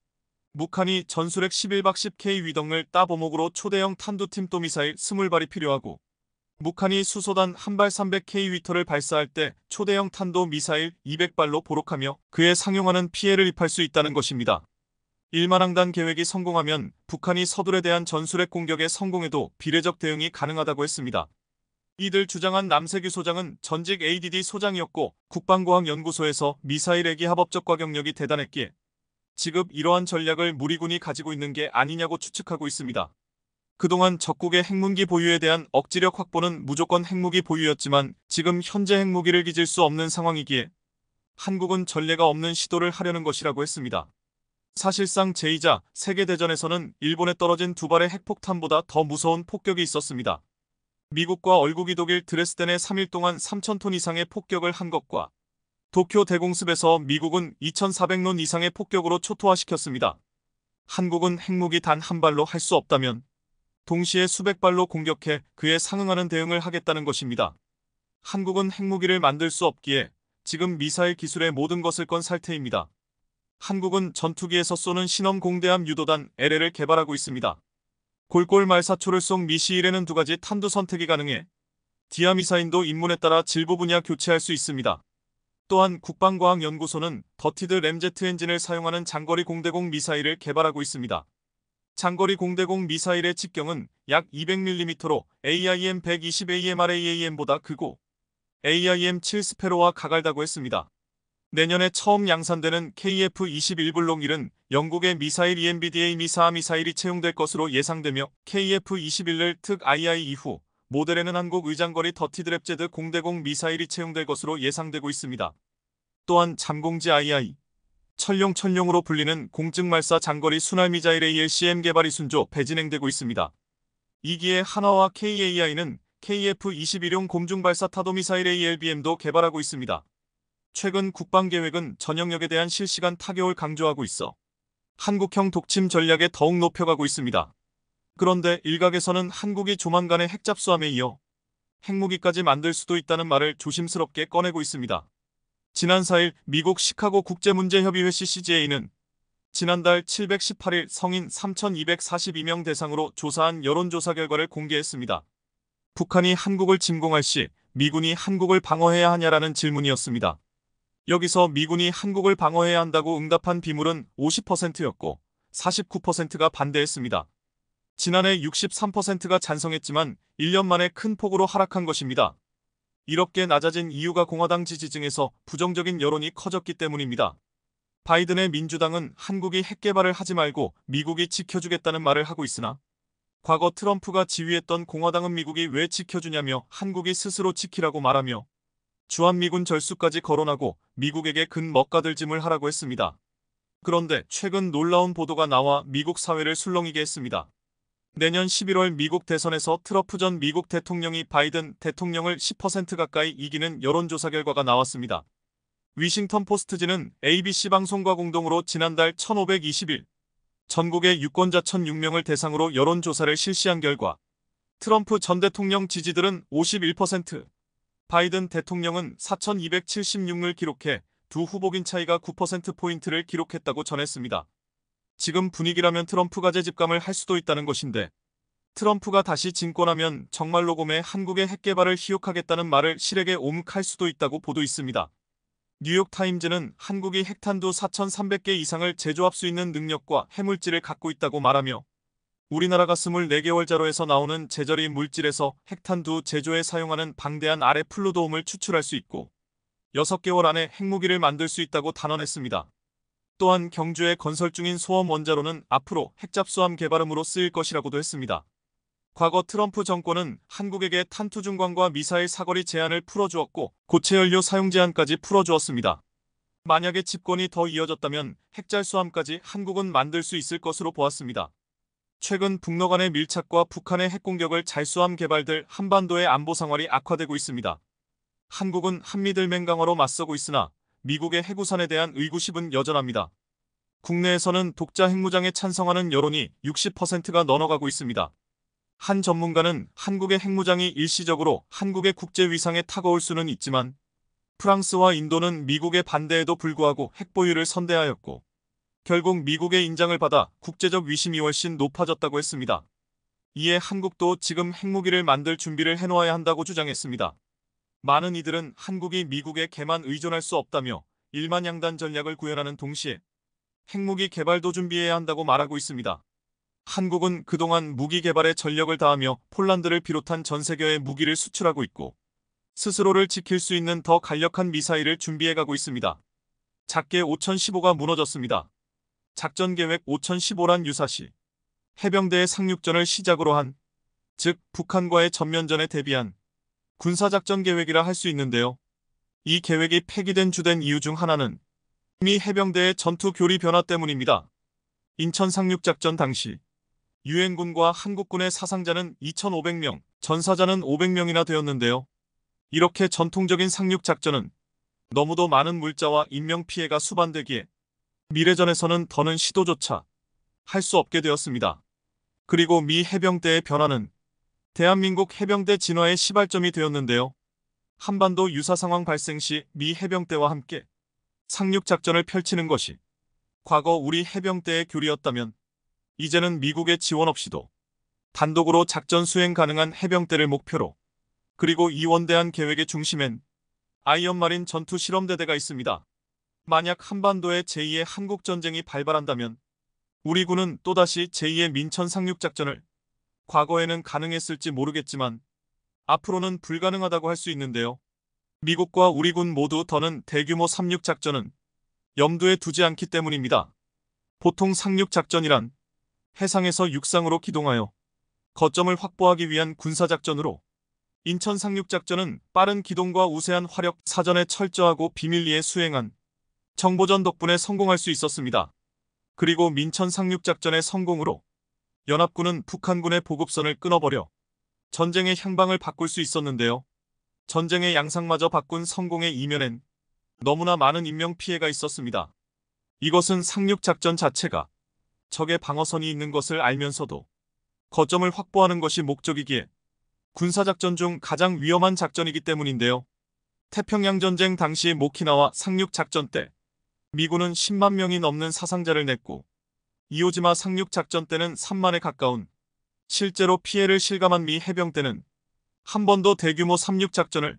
북한이 전술핵 11박 10K 위덕을 따보목으로 초대형 탄두팀도 미사일 20발이 필요하고 북한이 수소단 한 발 300K 위터를 발사할 때 초대형 탄도 미사일 200발로 보록하며 그에 상용하는 피해를 입힐 수 있다는 것입니다. 일만항단 계획이 성공하면 북한이 서둘에 대한 전술핵 공격에 성공해도 비례적 대응이 가능하다고 했습니다. 이들 주장한 남세규 소장은 전직 ADD 소장이었고 국방과학연구소에서 미사일 핵이 합법적 과격력이 대단했기에 지금 이러한 전략을 우리 군이 가지고 있는 게 아니냐고 추측하고 있습니다. 그동안 적국의 핵무기 보유에 대한 억지력 확보는 무조건 핵무기 보유였지만 지금 현재 핵무기를 기질 수 없는 상황이기에 한국은 전례가 없는 시도를 하려는 것이라고 했습니다. 사실상 제2자 세계대전에서는 일본에 떨어진 두 발의 핵폭탄보다 더 무서운 폭격이 있었습니다. 미국과 얼국이 독일 드레스덴에 3일 동안 3,000톤 이상의 폭격을 한 것과 도쿄 대공습에서 미국은 2,400론 이상의 폭격으로 초토화시켰습니다. 한국은 핵무기 단 한 발로 할 수 없다면 동시에 수백 발로 공격해 그에 상응하는 대응을 하겠다는 것입니다. 한국은 핵무기를 만들 수 없기에 지금 미사일 기술의 모든 것을 건 상태입니다. 한국은 전투기에서 쏘는 신엄 공대함 유도단 LL을 개발하고 있습니다. 골골 말사초를 쏜 미시일에는 두 가지 탄두 선택이 가능해 디아미사인도 입문에 따라 질부 분야 교체할 수 있습니다. 또한 국방과학연구소는 더티드 램제트 엔진을 사용하는 장거리 공대공 미사일을 개발하고 있습니다. 장거리 공대공 미사일의 직경은 약 200mm로 AIM-120AMRAAM보다 크고 AIM-7 스페로와 가갈다고 했습니다. 내년에 처음 양산되는 KF-21블록1은 영국의 미사일 EMBDA 미사 미사일이 채용될 것으로 예상되며 KF-21을 특 II 이후 모델에는 한국 의장거리 더티드랩제드 공대공 미사일이 채용될 것으로 예상되고 있습니다. 또한 잠공지 II, 천룡으로 불리는 공증말사 장거리 순환미사일 ALCM 개발이 순조 배진행되고 있습니다. 이기에 한화와 KAI는 KF-21용 공중발사 타도미사일 ALBM도 개발하고 있습니다. 최근 국방계획은 전역력에 대한 실시간 타격을 강조하고 있어 한국형 독침 전략에 더욱 높여가고 있습니다. 그런데 일각에서는 한국이 조만간의 핵잡수함에 이어 핵무기까지 만들 수도 있다는 말을 조심스럽게 꺼내고 있습니다. 지난 4일 미국 시카고 국제문제협의회 CCJ는 지난달 718일 성인 3,242명 대상으로 조사한 여론조사 결과를 공개했습니다. 북한이 한국을 침공할 시 미군이 한국을 방어해야 하냐라는 질문이었습니다. 여기서 미군이 한국을 방어해야 한다고 응답한 비율은 50%였고 49%가 반대했습니다. 지난해 63%가 찬성했지만 1년 만에 큰 폭으로 하락한 것입니다. 이렇게 낮아진 이유가 공화당 지지층에서 부정적인 여론이 커졌기 때문입니다. 바이든의 민주당은 한국이 핵 개발을 하지 말고 미국이 지켜주겠다는 말을 하고 있으나 과거 트럼프가 지휘했던 공화당은 미국이 왜 지켜주냐며 한국이 스스로 지키라고 말하며 주한미군 절수까지 거론하고 미국에게 근 먹가들짐을 하라고 했습니다. 그런데 최근 놀라운 보도가 나와 미국 사회를 술렁이게 했습니다. 내년 11월 미국 대선에서 트럼프 전 미국 대통령이 바이든 대통령을 10% 가까이 이기는 여론조사 결과가 나왔습니다. 위싱턴 포스트지는 ABC 방송과 공동으로 지난달 1520일 전국의 유권자 1,006명을 대상으로 여론조사를 실시한 결과 트럼프 전 대통령 지지들은 51%, 바이든 대통령은 4,276을 기록해 두 후보긴 차이가 9%포인트를 기록했다고 전했습니다. 지금 분위기라면 트럼프가 재집감을 할 수도 있다는 것인데 트럼프가 다시 진권하면 정말로 곰에 한국의 핵 개발을 희혹하겠다는 말을 실에게 옴할 수도 있다고 보도 있습니다. 뉴욕타임즈는 한국이 핵탄두 4,300개 이상을 제조할 수 있는 능력과 해물질을 갖고 있다고 말하며 우리나라가 24개월 자료에서 나오는 제저리 물질에서 핵탄두 제조에 사용하는 방대한 아래 플루도움을 추출할 수 있고 6개월 안에 핵무기를 만들 수 있다고 단언했습니다. 또한 경주에 건설 중인 소험 원자로는 앞으로 핵잡수함 개발음으로 쓰일 것이라고도 했습니다. 과거 트럼프 정권은 한국에게 탄투 중광과 미사일 사거리 제한을 풀어주었고 고체연료 사용 제한까지 풀어주었습니다. 만약에 집권이 더 이어졌다면 핵잘수함까지 한국은 만들 수 있을 것으로 보았습니다. 최근 북러 간의 밀착과 북한의 핵공격을 잘수함 개발들 한반도의 안보 상황이 악화되고 있습니다. 한국은 한미들맹 강화로 맞서고 있으나 미국의 핵우산에 대한 의구심은 여전합니다. 국내에서는 독자 핵무장에 찬성하는 여론이 60%가 넘어가고 있습니다. 한 전문가는 한국의 핵무장이 일시적으로 한국의 국제위상에 타거울 수는 있지만 프랑스와 인도는 미국의 반대에도 불구하고 핵보유를 선대하였고 결국 미국의 인장을 받아 국제적 위심이 훨씬 높아졌다고 했습니다. 이에 한국도 지금 핵무기를 만들 준비를 해놓아야 한다고 주장했습니다. 많은 이들은 한국이 미국에 개만 의존할 수 없다며 일만양단 전략을 구현하는 동시에 핵무기 개발도 준비해야 한다고 말하고 있습니다. 한국은 그동안 무기 개발에 전력을 다하며 폴란드를 비롯한 전 세계에 무기를 수출하고 있고 스스로를 지킬 수 있는 더 강력한 미사일을 준비해가고 있습니다. 작게 5015가 무너졌습니다. 작전계획 5015란 유사시 해병대의 상륙전을 시작으로 한, 즉 북한과의 전면전에 대비한 군사작전 계획이라 할 수 있는데요. 이 계획이 폐기된 주된 이유 중 하나는 미 해병대의 전투 교리 변화 때문입니다. 인천 상륙작전 당시 유엔군과 한국군의 사상자는 2,500명, 전사자는 500명이나 되었는데요. 이렇게 전통적인 상륙작전은 너무도 많은 물자와 인명피해가 수반되기에 미래전에서는 더는 시도조차 할 수 없게 되었습니다. 그리고 미 해병대의 변화는 대한민국 해병대 진화의 시발점이 되었는데요. 한반도 유사 상황 발생 시 미 해병대와 함께 상륙작전을 펼치는 것이 과거 우리 해병대의 교리였다면 이제는 미국의 지원 없이도 단독으로 작전 수행 가능한 해병대를 목표로 그리고 이 원대한 계획의 중심엔 아이언마린 전투 실험대대가 있습니다. 만약 한반도에 제2의 한국전쟁이 발발한다면 우리 군은 또다시 제2의 민천 상륙작전을 과거에는 가능했을지 모르겠지만 앞으로는 불가능하다고 할 수 있는데요. 미국과 우리 군 모두 더는 대규모 상륙작전은 염두에 두지 않기 때문입니다. 보통 상륙작전이란 해상에서 육상으로 기동하여 거점을 확보하기 위한 군사작전으로 인천 상륙작전은 빠른 기동과 우세한 화력 사전에 철저하고 비밀리에 수행한 정보전 덕분에 성공할 수 있었습니다. 그리고 민천 상륙작전의 성공으로 연합군은 북한군의 보급선을 끊어버려 전쟁의 향방을 바꿀 수 있었는데요. 전쟁의 양상마저 바꾼 성공의 이면엔 너무나 많은 인명피해가 있었습니다. 이것은 상륙작전 자체가 적의 방어선이 있는 것을 알면서도 거점을 확보하는 것이 목적이기에 군사작전 중 가장 위험한 작전이기 때문인데요. 태평양전쟁 당시 모키나와 상륙작전 때 미군은 10만 명이 넘는 사상자를 냈고 이오지마 상륙작전 때는 3만에 가까운 실제로 피해를 실감한 미 해병대는 한 번도 대규모 상륙작전을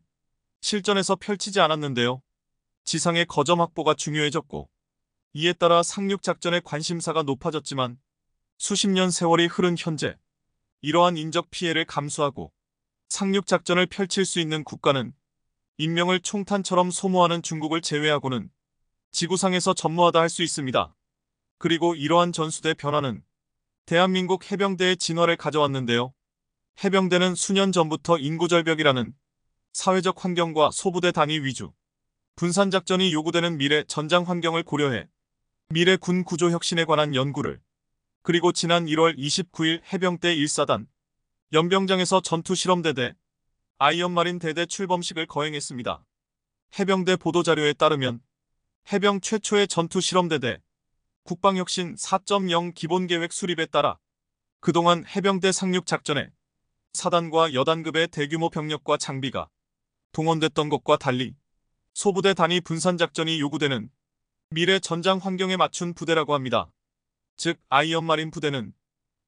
실전에서 펼치지 않았는데요. 지상의 거점 확보가 중요해졌고 이에 따라 상륙작전의 관심사가 높아졌지만 수십 년 세월이 흐른 현재 이러한 인적 피해를 감수하고 상륙작전을 펼칠 수 있는 국가는 인명을 총탄처럼 소모하는 중국을 제외하고는 지구상에서 전무하다 할 수 있습니다. 그리고 이러한 전수대 변화는 대한민국 해병대의 진화를 가져왔는데요. 해병대는 수년 전부터 인구절벽이라는 사회적 환경과 소부대 단위 위주, 분산작전이 요구되는 미래 전장 환경을 고려해 미래 군 구조 혁신에 관한 연구를 그리고 지난 1월 29일 해병대 1사단 연병장에서 전투실험대대 아이언마린 대대 출범식을 거행했습니다. 해병대 보도자료에 따르면 해병 최초의 전투실험대대 국방혁신 4.0 기본계획 수립에 따라 그동안 해병대 상륙작전에 사단과 여단급의 대규모 병력과 장비가 동원됐던 것과 달리 소부대 단위 분산 작전이 요구되는 미래 전장 환경에 맞춘 부대라고 합니다. 즉 아이언마린 부대는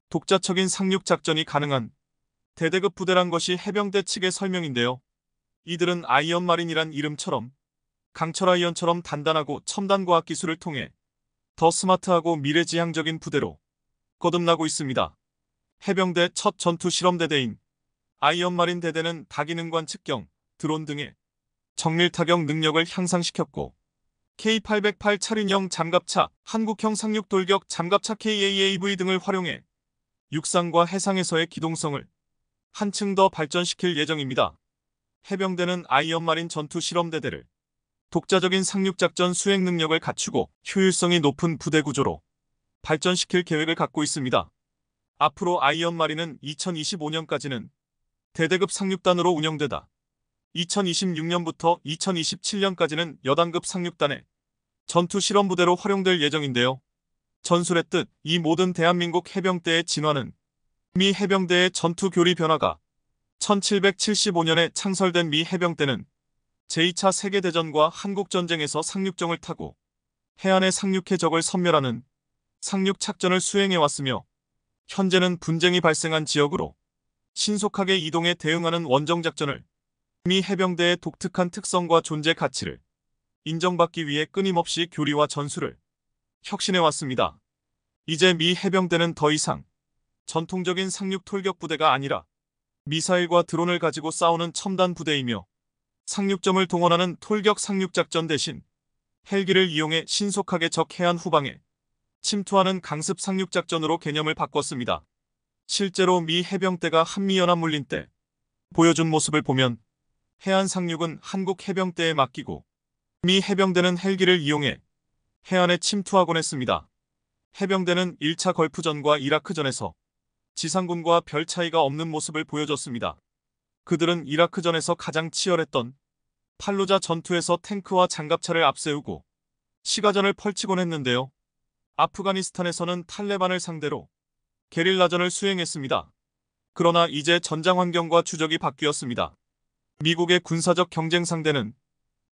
독자적인 상륙 작전이 가능한 대대급 부대란 것이 해병대 측의 설명인데요. 이들은 아이언마린이란 이름처럼 강철 아이언처럼 단단하고 첨단 과학 기술을 통해 더 스마트하고 미래지향적인 부대로 거듭나고 있습니다. 해병대 첫 전투 실험대대인 아이언마린 대대는 다기능관 측경, 드론 등의 정밀 타격 능력을 향상시켰고 K808 차륜형 잠갑차, 한국형 상륙 돌격 잠갑차 KAAV 등을 활용해 육상과 해상에서의 기동성을 한층 더 발전시킬 예정입니다. 해병대는 아이언마린 전투 실험대대를 독자적인 상륙작전 수행 능력을 갖추고 효율성이 높은 부대 구조로 발전시킬 계획을 갖고 있습니다. 앞으로 아이언마린은 2025년까지는 대대급 상륙단으로 운영되다 2026년부터 2027년까지는 여단급 상륙단의 전투 실험부대로 활용될 예정인데요. 전술했듯 이 모든 대한민국 해병대의 진화는 미 해병대의 전투 교리 변화가 1775년에 창설된 미 해병대는 제2차 세계대전과 한국전쟁에서 상륙정을 타고 해안에 상륙해 적을 섬멸하는 상륙작전을 수행해왔으며 현재는 분쟁이 발생한 지역으로 신속하게 이동해 대응하는 원정작전을 미 해병대의 독특한 특성과 존재 가치를 인정받기 위해 끊임없이 교리와 전술을 혁신해왔습니다. 이제 미 해병대는 더 이상 전통적인 상륙 돌격 부대가 아니라 미사일과 드론을 가지고 싸우는 첨단 부대이며 상륙점을 동원하는 돌격 상륙작전 대신 헬기를 이용해 신속하게 적 해안 후방에 침투하는 강습 상륙작전으로 개념을 바꿨습니다. 실제로 미 해병대가 한미연합 물린 때 보여준 모습을 보면 해안 상륙은 한국 해병대에 맡기고 미 해병대는 헬기를 이용해 해안에 침투하곤 했습니다. 해병대는 1차 걸프전과 이라크전에서 지상군과 별 차이가 없는 모습을 보여줬습니다. 그들은 이라크전에서 가장 치열했던 팔루자 전투에서 탱크와 장갑차를 앞세우고 시가전을 펼치곤 했는데요. 아프가니스탄에서는 탈레반을 상대로 게릴라전을 수행했습니다. 그러나 이제 전장 환경과 주적이 바뀌었습니다. 미국의 군사적 경쟁 상대는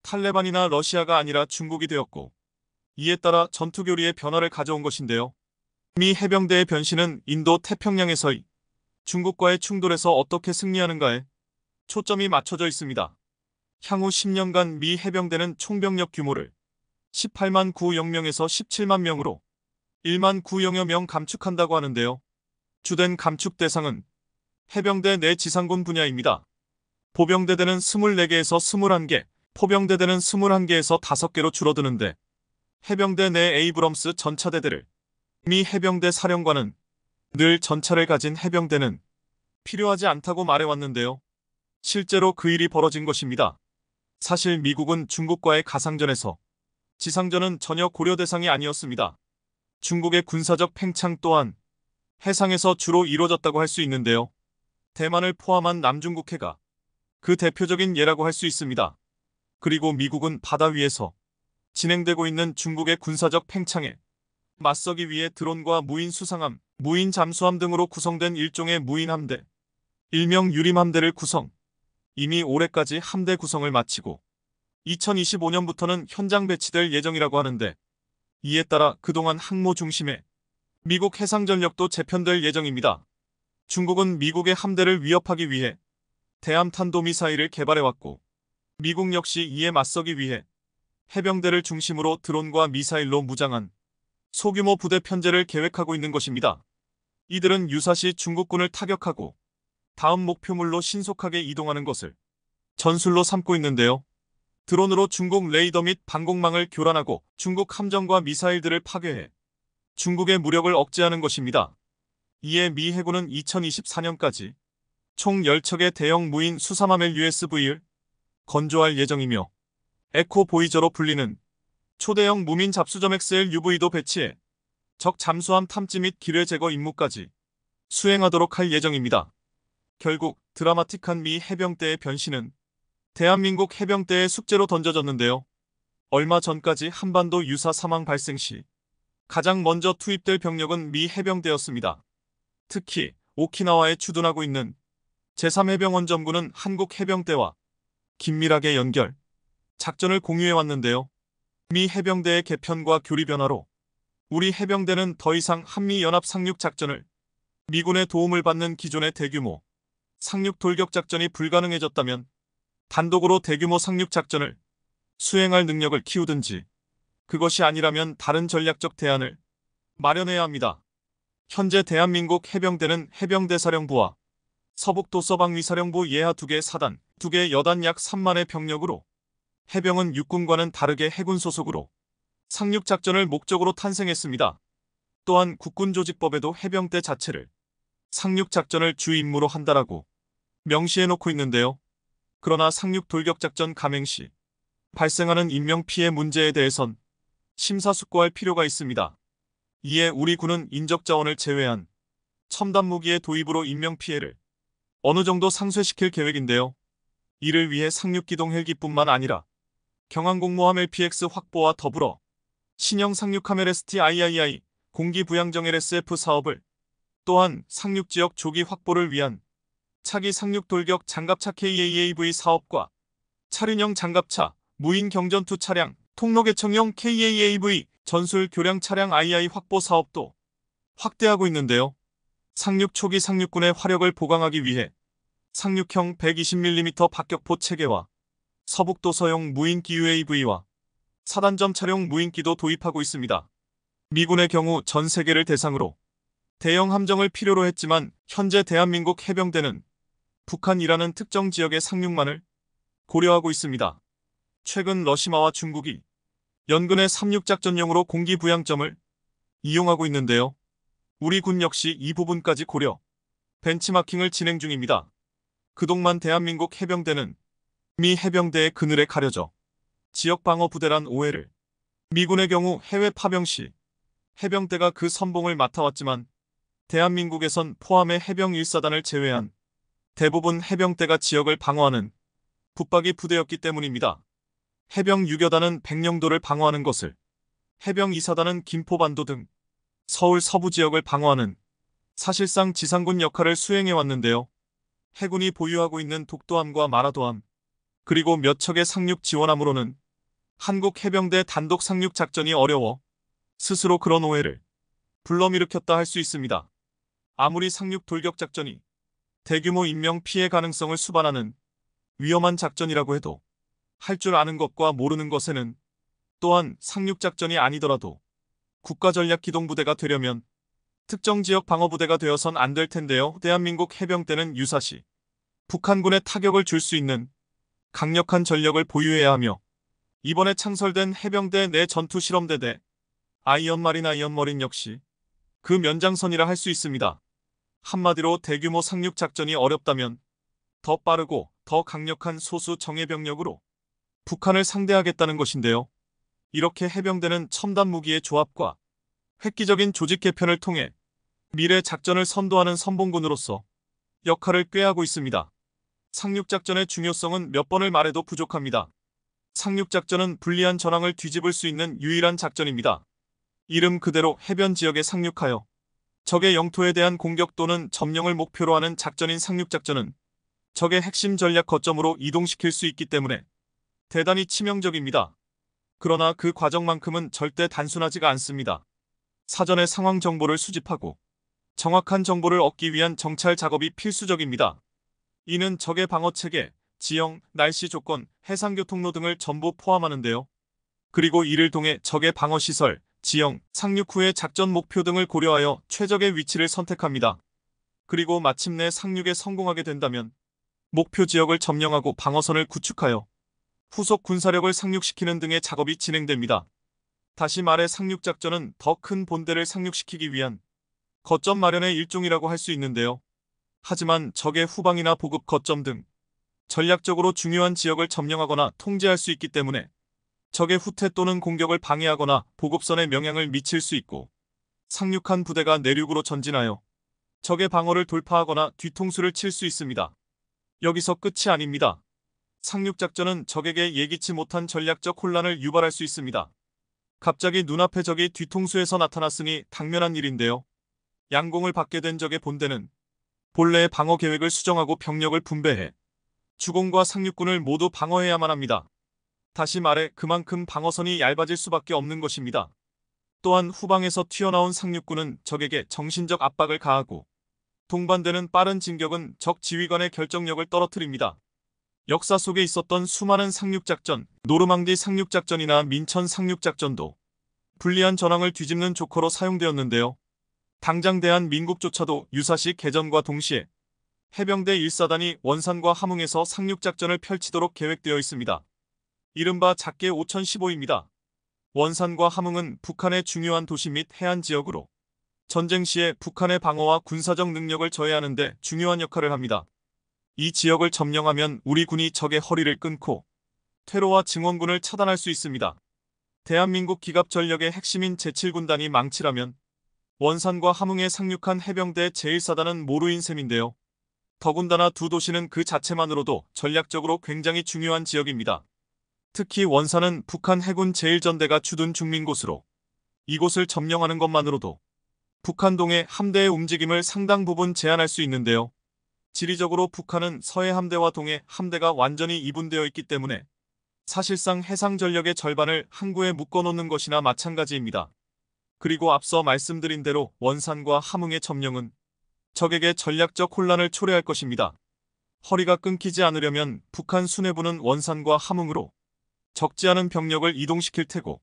탈레반이나 러시아가 아니라 중국이 되었고 이에 따라 전투 교리의 변화를 가져온 것인데요. 미 해병대의 변신은 인도 태평양에서의 중국과의 충돌에서 어떻게 승리하는가에 초점이 맞춰져 있습니다. 향후 10년간 미 해병대는 총병력 규모를 18만 9영명에서 17만 명으로 1만 9영여 명 감축한다고 하는데요. 주된 감축 대상은 해병대 내 지상군 분야입니다. 보병대대는 24개에서 21개, 포병대대는 21개에서 5개로 줄어드는데 해병대 내 에이브럼스 전차대대를 미 해병대 사령관은 늘 전차를 가진 해병대는 필요하지 않다고 말해왔는데요. 실제로 그 일이 벌어진 것입니다. 사실 미국은 중국과의 가상전에서 지상전은 전혀 고려 대상이 아니었습니다. 중국의 군사적 팽창 또한 해상에서 주로 이루어졌다고 할 수 있는데요. 대만을 포함한 남중국해가 그 대표적인 예라고 할 수 있습니다. 그리고 미국은 바다 위에서 진행되고 있는 중국의 군사적 팽창에 맞서기 위해 드론과 무인 수상함, 무인 잠수함 등으로 구성된 일종의 무인 함대, 일명 유림함대를 구성, 이미 올해까지 함대 구성을 마치고 2025년부터는 현장 배치될 예정이라고 하는데 이에 따라 그동안 항모 중심의 미국 해상전력도 재편될 예정입니다. 중국은 미국의 함대를 위협하기 위해 대함탄도미사일을 개발해왔고 미국 역시 이에 맞서기 위해 해병대를 중심으로 드론과 미사일로 무장한 소규모 부대 편제를 계획하고 있는 것입니다. 이들은 유사시 중국군을 타격하고 다음 목표물로 신속하게 이동하는 것을 전술로 삼고 있는데요. 드론으로 중국 레이더 및 방공망을 교란하고 중국 함정과 미사일들을 파괴해 중국의 무력을 억제하는 것입니다. 이에 미 해군은 2024년까지 총 10척의 대형 무인 수삼함 LUSV를 건조할 예정이며 에코 보이저로 불리는 초대형 무민 잡수점 XLUV도 배치해 적 잠수함 탐지 및 기뢰 제거 임무까지 수행하도록 할 예정입니다. 결국 드라마틱한 미 해병대의 변신은 대한민국 해병대의 숙제로 던져졌는데요. 얼마 전까지 한반도 유사 사망 발생 시 가장 먼저 투입될 병력은 미 해병대였습니다. 특히 오키나와에 주둔하고 있는 제3해병원점군은 한국 해병대와 긴밀하게 연결, 작전을 공유해 왔는데요. 미 해병대의 개편과 교리 변화로 우리 해병대는 더 이상 한미연합 상륙작전을 미군의 도움을 받는 기존의 대규모 상륙 돌격작전이 불가능해졌다면 단독으로 대규모 상륙작전을 수행할 능력을 키우든지 그것이 아니라면 다른 전략적 대안을 마련해야 합니다. 현재 대한민국 해병대는 해병대사령부와 서북도서방위사령부 예하 2개 사단, 2개 여단 약 3만의 병력으로 해병은 육군과는 다르게 해군 소속으로 상륙작전을 목적으로 탄생했습니다. 또한 국군조직법에도 해병대 자체를 상륙작전을 주 임무로 한다라고 명시해놓고 있는데요. 그러나 상륙돌격작전 감행 시 발생하는 인명피해 문제에 대해선 심사숙고할 필요가 있습니다. 이에 우리 군은 인적자원을 제외한 첨단 무기의 도입으로 인명피해를 어느 정도 상쇄시킬 계획인데요. 이를 위해 상륙기동 헬기뿐만 아니라 경항공모함 LPX 확보와 더불어 신형 상륙함 LST-III, 공기부양정 LSF 사업을 또한 상륙지역 조기 확보를 위한 차기 상륙돌격 장갑차 KAAV 사업과 차륜형 장갑차, 무인 경전투 차량, 통로개청형 KAAV, 전술 교량 차량 II 확보 사업도 확대하고 있는데요. 상륙 초기 상륙군의 화력을 보강하기 위해 상륙형 120mm 박격포 체계와 서북도서용 무인기 UAV와 사단점 차량 무인기도 도입하고 있습니다. 미군의 경우 전 세계를 대상으로 대형 함정을 필요로 했지만 현재 대한민국 해병대는 북한이라는 특정 지역의 상륙만을 고려하고 있습니다. 최근 러시아와 중국이 연근의 상륙작전용으로 공기부양점을 이용하고 있는데요. 우리 군 역시 이 부분까지 고려, 벤치마킹을 진행 중입니다. 그동안 대한민국 해병대는 미 해병대의 그늘에 가려져 지역방어부대란 오해를 미군의 경우 해외 파병 시 해병대가 그 선봉을 맡아왔지만 대한민국에선 포함의 해병 1사단을 제외한 대부분 해병대가 지역을 방어하는 붙박이 부대였기 때문입니다. 해병 6여단은 백령도를 방어하는 것을, 해병 2사단은 김포반도 등 서울 서부 지역을 방어하는 사실상 지상군 역할을 수행해왔는데요. 해군이 보유하고 있는 독도함과 마라도함, 그리고 몇 척의 상륙 지원함으로는 한국 해병대 단독 상륙 작전이 어려워 스스로 그런 오해를 불러일으켰다 할 수 있습니다. 아무리 상륙 돌격 작전이 대규모 인명 피해 가능성을 수반하는 위험한 작전이라고 해도 할 줄 아는 것과 모르는 것에는 또한 상륙 작전이 아니더라도 국가전략기동부대가 되려면 특정 지역 방어부대가 되어선 안 될 텐데요. 대한민국 해병대는 유사시 북한군에 타격을 줄 수 있는 강력한 전력을 보유해야 하며 이번에 창설된 해병대 내 전투실험대대 아이언마린 역시 그 면장선이라 할 수 있습니다. 한마디로 대규모 상륙 작전이 어렵다면 더 빠르고 더 강력한 소수 정예병력으로 북한을 상대하겠다는 것인데요. 이렇게 해병대는 첨단 무기의 조합과 획기적인 조직 개편을 통해 미래 작전을 선도하는 선봉군으로서 역할을 꾀하고 있습니다. 상륙작전의 중요성은 몇 번을 말해도 부족합니다. 상륙작전은 불리한 전황을 뒤집을 수 있는 유일한 작전입니다. 이름 그대로 해변 지역에 상륙하여 적의 영토에 대한 공격 또는 점령을 목표로 하는 작전인 상륙작전은 적의 핵심 전략 거점으로 이동시킬 수 있기 때문에 대단히 치명적입니다. 그러나 그 과정만큼은 절대 단순하지가 않습니다. 사전에 상황 정보를 수집하고 정확한 정보를 얻기 위한 정찰 작업이 필수적입니다. 이는 적의 방어체계, 지형, 날씨 조건, 해상교통로 등을 전부 포함하는데요. 그리고 이를 통해 적의 방어시설, 지형, 상륙 후의 작전 목표 등을 고려하여 최적의 위치를 선택합니다. 그리고 마침내 상륙에 성공하게 된다면 목표 지역을 점령하고 방어선을 구축하여 후속 군사력을 상륙시키는 등의 작업이 진행됩니다. 다시 말해 상륙작전은 더 큰 본대를 상륙시키기 위한 거점 마련의 일종이라고 할 수 있는데요. 하지만 적의 후방이나 보급 거점 등 전략적으로 중요한 지역을 점령하거나 통제할 수 있기 때문에 적의 후퇴 또는 공격을 방해하거나 보급선에 영향을 미칠 수 있고 상륙한 부대가 내륙으로 전진하여 적의 방어를 돌파하거나 뒤통수를 칠 수 있습니다. 여기서 끝이 아닙니다. 상륙작전은 적에게 예기치 못한 전략적 혼란을 유발할 수 있습니다. 갑자기 눈앞에 적이 뒤통수에서 나타났으니 당면한 일인데요. 양공을 받게 된 적의 본대는 본래의 방어 계획을 수정하고 병력을 분배해 주공과 상륙군을 모두 방어해야만 합니다. 다시 말해 그만큼 방어선이 얇아질 수밖에 없는 것입니다. 또한 후방에서 튀어나온 상륙군은 적에게 정신적 압박을 가하고 동반되는 빠른 진격은 적 지휘관의 결정력을 떨어뜨립니다. 역사 속에 있었던 수많은 상륙작전, 노르망디 상륙작전이나 민천 상륙작전도 불리한 전황을 뒤집는 조커로 사용되었는데요. 당장 대한민국조차도 유사시 개전과 동시에 해병대 1사단이 원산과 함흥에서 상륙작전을 펼치도록 계획되어 있습니다. 이른바 작게 5015입니다. 원산과 함흥은 북한의 중요한 도시 및 해안 지역으로 전쟁 시에 북한의 방어와 군사적 능력을 저해하는 데 중요한 역할을 합니다. 이 지역을 점령하면 우리 군이 적의 허리를 끊고 퇴로와 증원군을 차단할 수 있습니다. 대한민국 기갑전력의 핵심인 제7군단이 망치라면 원산과 함흥에 상륙한 해병대 제1사단은 모루인 셈인데요. 더군다나 두 도시는 그 자체만으로도 전략적으로 굉장히 중요한 지역입니다. 특히 원산은 북한 해군 제1전대가 주둔 중민 곳으로 이곳을 점령하는 것만으로도 북한동해 함대의 움직임을 상당 부분 제한할 수 있는데요. 지리적으로 북한은 서해 함대와 동해 함대가 완전히 이분되어 있기 때문에 사실상 해상 전력의 절반을 항구에 묶어놓는 것이나 마찬가지입니다. 그리고 앞서 말씀드린 대로 원산과 함흥의 점령은 적에게 전략적 혼란을 초래할 것입니다. 허리가 끊기지 않으려면 북한 수뇌부는 원산과 함흥으로 적지 않은 병력을 이동시킬 테고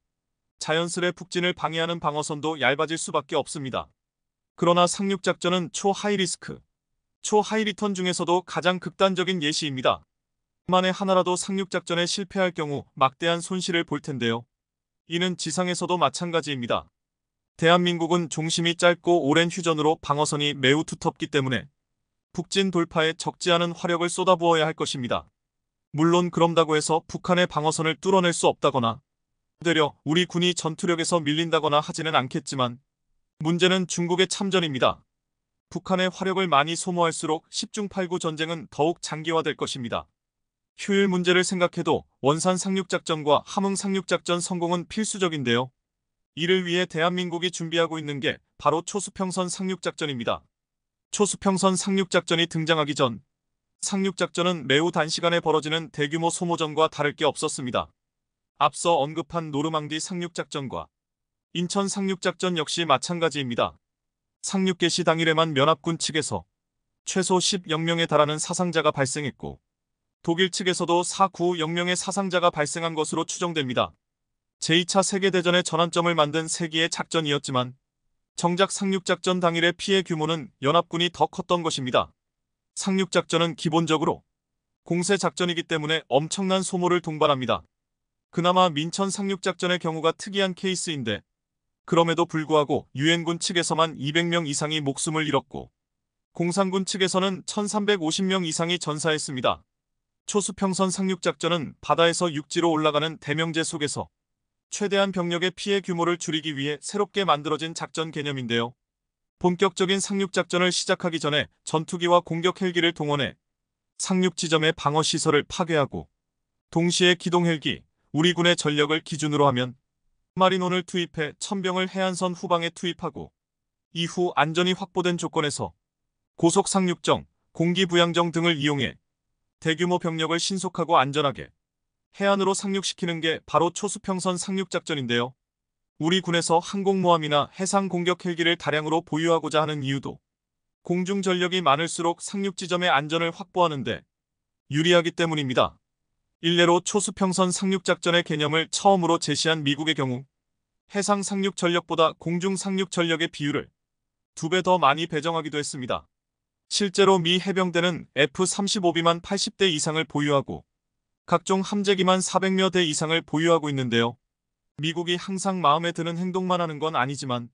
자연스레 북진을 방해하는 방어선도 얇아질 수밖에 없습니다. 그러나 상륙작전은 초하이리스크, 초하이리턴 중에서도 가장 극단적인 예시입니다. 만에 하나라도 상륙작전에 실패할 경우 막대한 손실을 볼 텐데요. 이는 지상에서도 마찬가지입니다. 대한민국은 종심이 짧고 오랜 휴전으로 방어선이 매우 두텁기 때문에 북진 돌파에 적지 않은 화력을 쏟아부어야 할 것입니다. 물론 그런다고 해서 북한의 방어선을 뚫어낼 수 없다거나 되려 우리 군이 전투력에서 밀린다거나 하지는 않겠지만 문제는 중국의 참전입니다. 북한의 화력을 많이 소모할수록 10중8구 전쟁은 더욱 장기화될 것입니다. 효율 문제를 생각해도 원산 상륙작전과 함흥 상륙작전 성공은 필수적인데요. 이를 위해 대한민국이 준비하고 있는 게 바로 초수평선 상륙작전입니다. 초수평선 상륙작전이 등장하기 전 상륙작전은 매우 단시간에 벌어지는 대규모 소모전과 다를 게 없었습니다. 앞서 언급한 노르망디 상륙작전과 인천 상륙작전 역시 마찬가지입니다. 상륙 개시 당일에만 연합군 측에서 최소 10명에 달하는 사상자가 발생했고 독일 측에서도 490명의 사상자가 발생한 것으로 추정됩니다. 제2차 세계대전의 전환점을 만든 세기의 작전이었지만 정작 상륙작전 당일의 피해 규모는 연합군이 더 컸던 것입니다. 상륙작전은 기본적으로 공세작전이기 때문에 엄청난 소모를 동반합니다. 그나마 민천 상륙작전의 경우가 특이한 케이스인데 그럼에도 불구하고 유엔군 측에서만 200명 이상이 목숨을 잃었고 공산군 측에서는 1350명 이상이 전사했습니다. 초수평선 상륙작전은 바다에서 육지로 올라가는 대명제 속에서 최대한 병력의 피해 규모를 줄이기 위해 새롭게 만들어진 작전 개념인데요. 본격적인 상륙작전을 시작하기 전에 전투기와 공격 헬기를 동원해 상륙 지점의 방어시설을 파괴하고 동시에 기동 헬기, 우리 군의 전력을 기준으로 하면 마린원을 투입해 천병을 해안선 후방에 투입하고 이후 안전이 확보된 조건에서 고속 상륙정, 공기부양정 등을 이용해 대규모 병력을 신속하고 안전하게 해안으로 상륙시키는 게 바로 초수평선 상륙작전인데요. 우리 군에서 항공모함이나 해상 공격 헬기를 다량으로 보유하고자 하는 이유도 공중 전력이 많을수록 상륙 지점의 안전을 확보하는데 유리하기 때문입니다. 일례로 초수평선 상륙작전의 개념을 처음으로 제시한 미국의 경우 해상 상륙 전력보다 공중 상륙 전력의 비율을 2배 더 많이 배정하기도 했습니다. 실제로 미 해병대는 F-35B만 80대 이상을 보유하고 각종 함재기만 400여 대 이상을 보유하고 있는데요. 미국이 항상 마음에 드는 행동만 하는 건 아니지만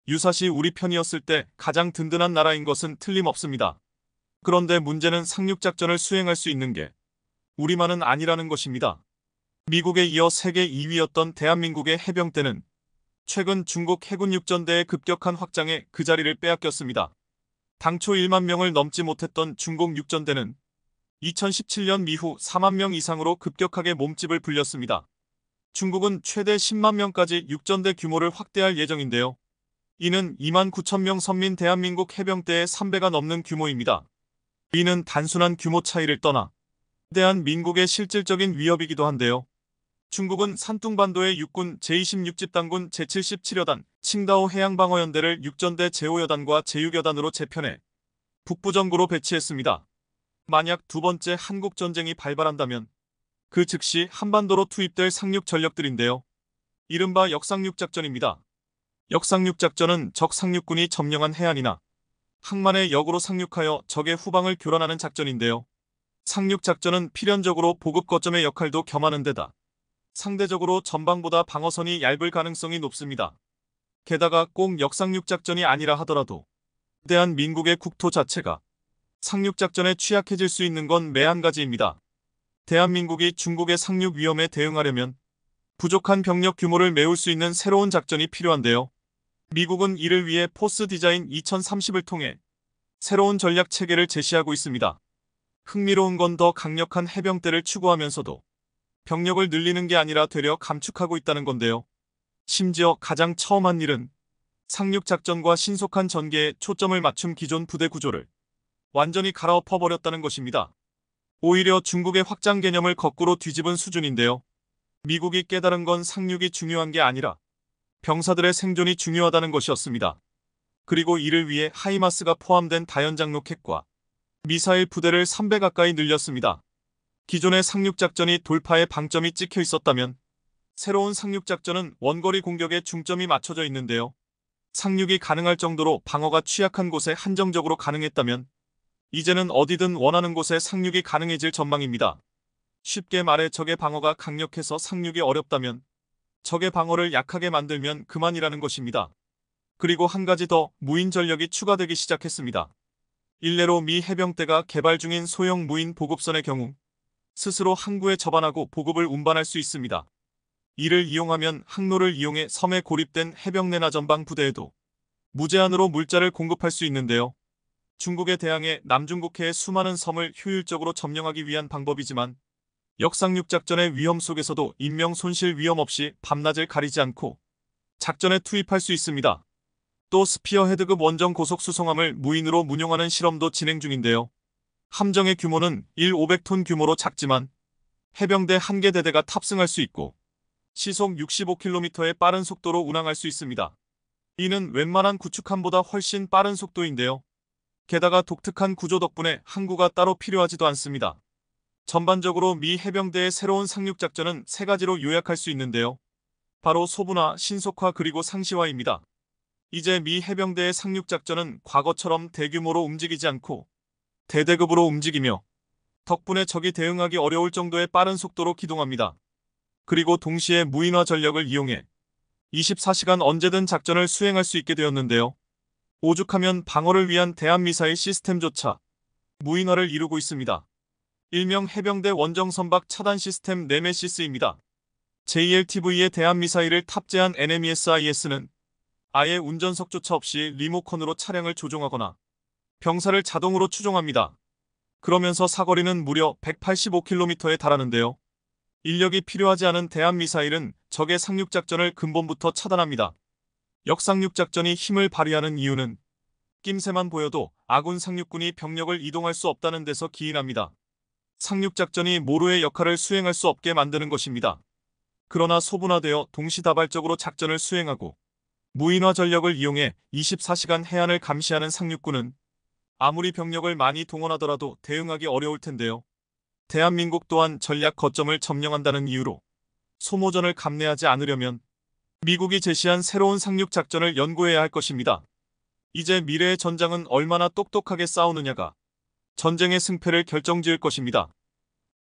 유사시 우리 편이었을 때 가장 든든한 나라인 것은 틀림없습니다. 그런데 문제는 상륙작전을 수행할 수 있는 게 우리만은 아니라는 것입니다. 미국에 이어 세계 2위였던 대한민국의 해병대는 최근 중국 해군 육전대의 급격한 확장에 그 자리를 빼앗겼습니다. 당초 1만 명을 넘지 못했던 중국 육전대는 2017년 이후 4만 명 이상으로 급격하게 몸집을 불렸습니다. 중국은 최대 10만 명까지 육전대 규모를 확대할 예정인데요. 이는 2만 9천 명 선민 대한민국 해병대의 3배가 넘는 규모입니다. 이는 단순한 규모 차이를 떠나 대한 민국의 실질적인 위협이기도 한데요. 중국은 산둥반도의 육군 제26집단군 제77여단, 칭다오 해양방어연대를 육전대 제5여단과 제6여단으로 재편해 북부전구로 배치했습니다. 만약 두 번째 한국전쟁이 발발한다면 그 즉시 한반도로 투입될 상륙 전력들인데요. 이른바 역상륙작전입니다. 역상륙작전은 적 상륙군이 점령한 해안이나 항만에 역으로 상륙하여 적의 후방을 교란하는 작전인데요. 상륙작전은 필연적으로 보급 거점의 역할도 겸하는 데다 상대적으로 전방보다 방어선이 얇을 가능성이 높습니다. 게다가 꼭 역상륙작전이 아니라 하더라도 대한민국의 국토 자체가 상륙작전에 취약해질 수 있는 건 매 한 가지입니다. 대한민국이 중국의 상륙 위험에 대응하려면 부족한 병력 규모를 메울 수 있는 새로운 작전이 필요한데요. 미국은 이를 위해 포스 디자인 2030을 통해 새로운 전략 체계를 제시하고 있습니다. 흥미로운 건 더 강력한 해병대를 추구하면서도 병력을 늘리는 게 아니라 되려 감축하고 있다는 건데요. 심지어 가장 처음 한 일은 상륙작전과 신속한 전개에 초점을 맞춘 기존 부대 구조를 완전히 갈아엎어버렸다는 것입니다. 오히려 중국의 확장 개념을 거꾸로 뒤집은 수준인데요. 미국이 깨달은 건 상륙이 중요한 게 아니라 병사들의 생존이 중요하다는 것이었습니다. 그리고 이를 위해 하이마스가 포함된 다연장 로켓과 미사일 부대를 3배 가까이 늘렸습니다. 기존의 상륙작전이 돌파에 방점이 찍혀 있었다면 새로운 상륙작전은 원거리 공격에 중점이 맞춰져 있는데요. 상륙이 가능할 정도로 방어가 취약한 곳에 한정적으로 가능했다면 이제는 어디든 원하는 곳에 상륙이 가능해질 전망입니다. 쉽게 말해 적의 방어가 강력해서 상륙이 어렵다면 적의 방어를 약하게 만들면 그만이라는 것입니다. 그리고 한 가지 더 무인 전력이 추가되기 시작했습니다. 일례로 미 해병대가 개발 중인 소형 무인 보급선의 경우 스스로 항구에 접안하고 보급을 운반할 수 있습니다. 이를 이용하면 항로를 이용해 섬에 고립된 해병내나 전방 부대에도 무제한으로 물자를 공급할 수 있는데요. 중국에 대항해 남중국해의 수많은 섬을 효율적으로 점령하기 위한 방법이지만 역상륙작전의 위험 속에서도 인명 손실 위험 없이 밤낮을 가리지 않고 작전에 투입할 수 있습니다. 또 스피어헤드급 원정 고속 수송함을 무인으로 운용하는 실험도 진행 중인데요. 함정의 규모는 500톤 규모로 작지만 해병대 1개 대대가 탑승할 수 있고 시속 65km의 빠른 속도로 운항할 수 있습니다. 이는 웬만한 구축함보다 훨씬 빠른 속도인데요. 게다가 독특한 구조 덕분에 항구가 따로 필요하지도 않습니다. 전반적으로 미 해병대의 새로운 상륙작전은 세 가지로 요약할 수 있는데요. 바로 소분화, 신속화 그리고 상시화입니다. 이제 미 해병대의 상륙작전은 과거처럼 대규모로 움직이지 않고 대대급으로 움직이며 덕분에 적이 대응하기 어려울 정도의 빠른 속도로 기동합니다. 그리고 동시에 무인화 전력을 이용해 24시간 언제든 작전을 수행할 수 있게 되었는데요. 오죽하면 방어를 위한 대한미사일 시스템조차 무인화를 이루고 있습니다. 일명 해병대 원정선박 차단 시스템 네메시스입니다. JLTV에 대한미사일을 탑재한 NMESIS는 아예 운전석조차 없이 리모컨으로 차량을 조종하거나 병사를 자동으로 추종합니다. 그러면서 사거리는 무려 185km에 달하는데요. 인력이 필요하지 않은 대한미사일은 적의 상륙작전을 근본부터 차단합니다. 역상륙작전이 힘을 발휘하는 이유는 낌새만 보여도 아군 상륙군이 병력을 이동할 수 없다는 데서 기인합니다. 상륙작전이 모루의 역할을 수행할 수 없게 만드는 것입니다. 그러나 소분화되어 동시다발적으로 작전을 수행하고 무인화 전력을 이용해 24시간 해안을 감시하는 상륙군은 아무리 병력을 많이 동원하더라도 대응하기 어려울 텐데요. 대한민국 또한 전략 거점을 점령한다는 이유로 소모전을 감내하지 않으려면 미국이 제시한 새로운 상륙작전을 연구해야 할 것입니다. 이제 미래의 전장은 얼마나 똑똑하게 싸우느냐가 전쟁의 승패를 결정지을 것입니다.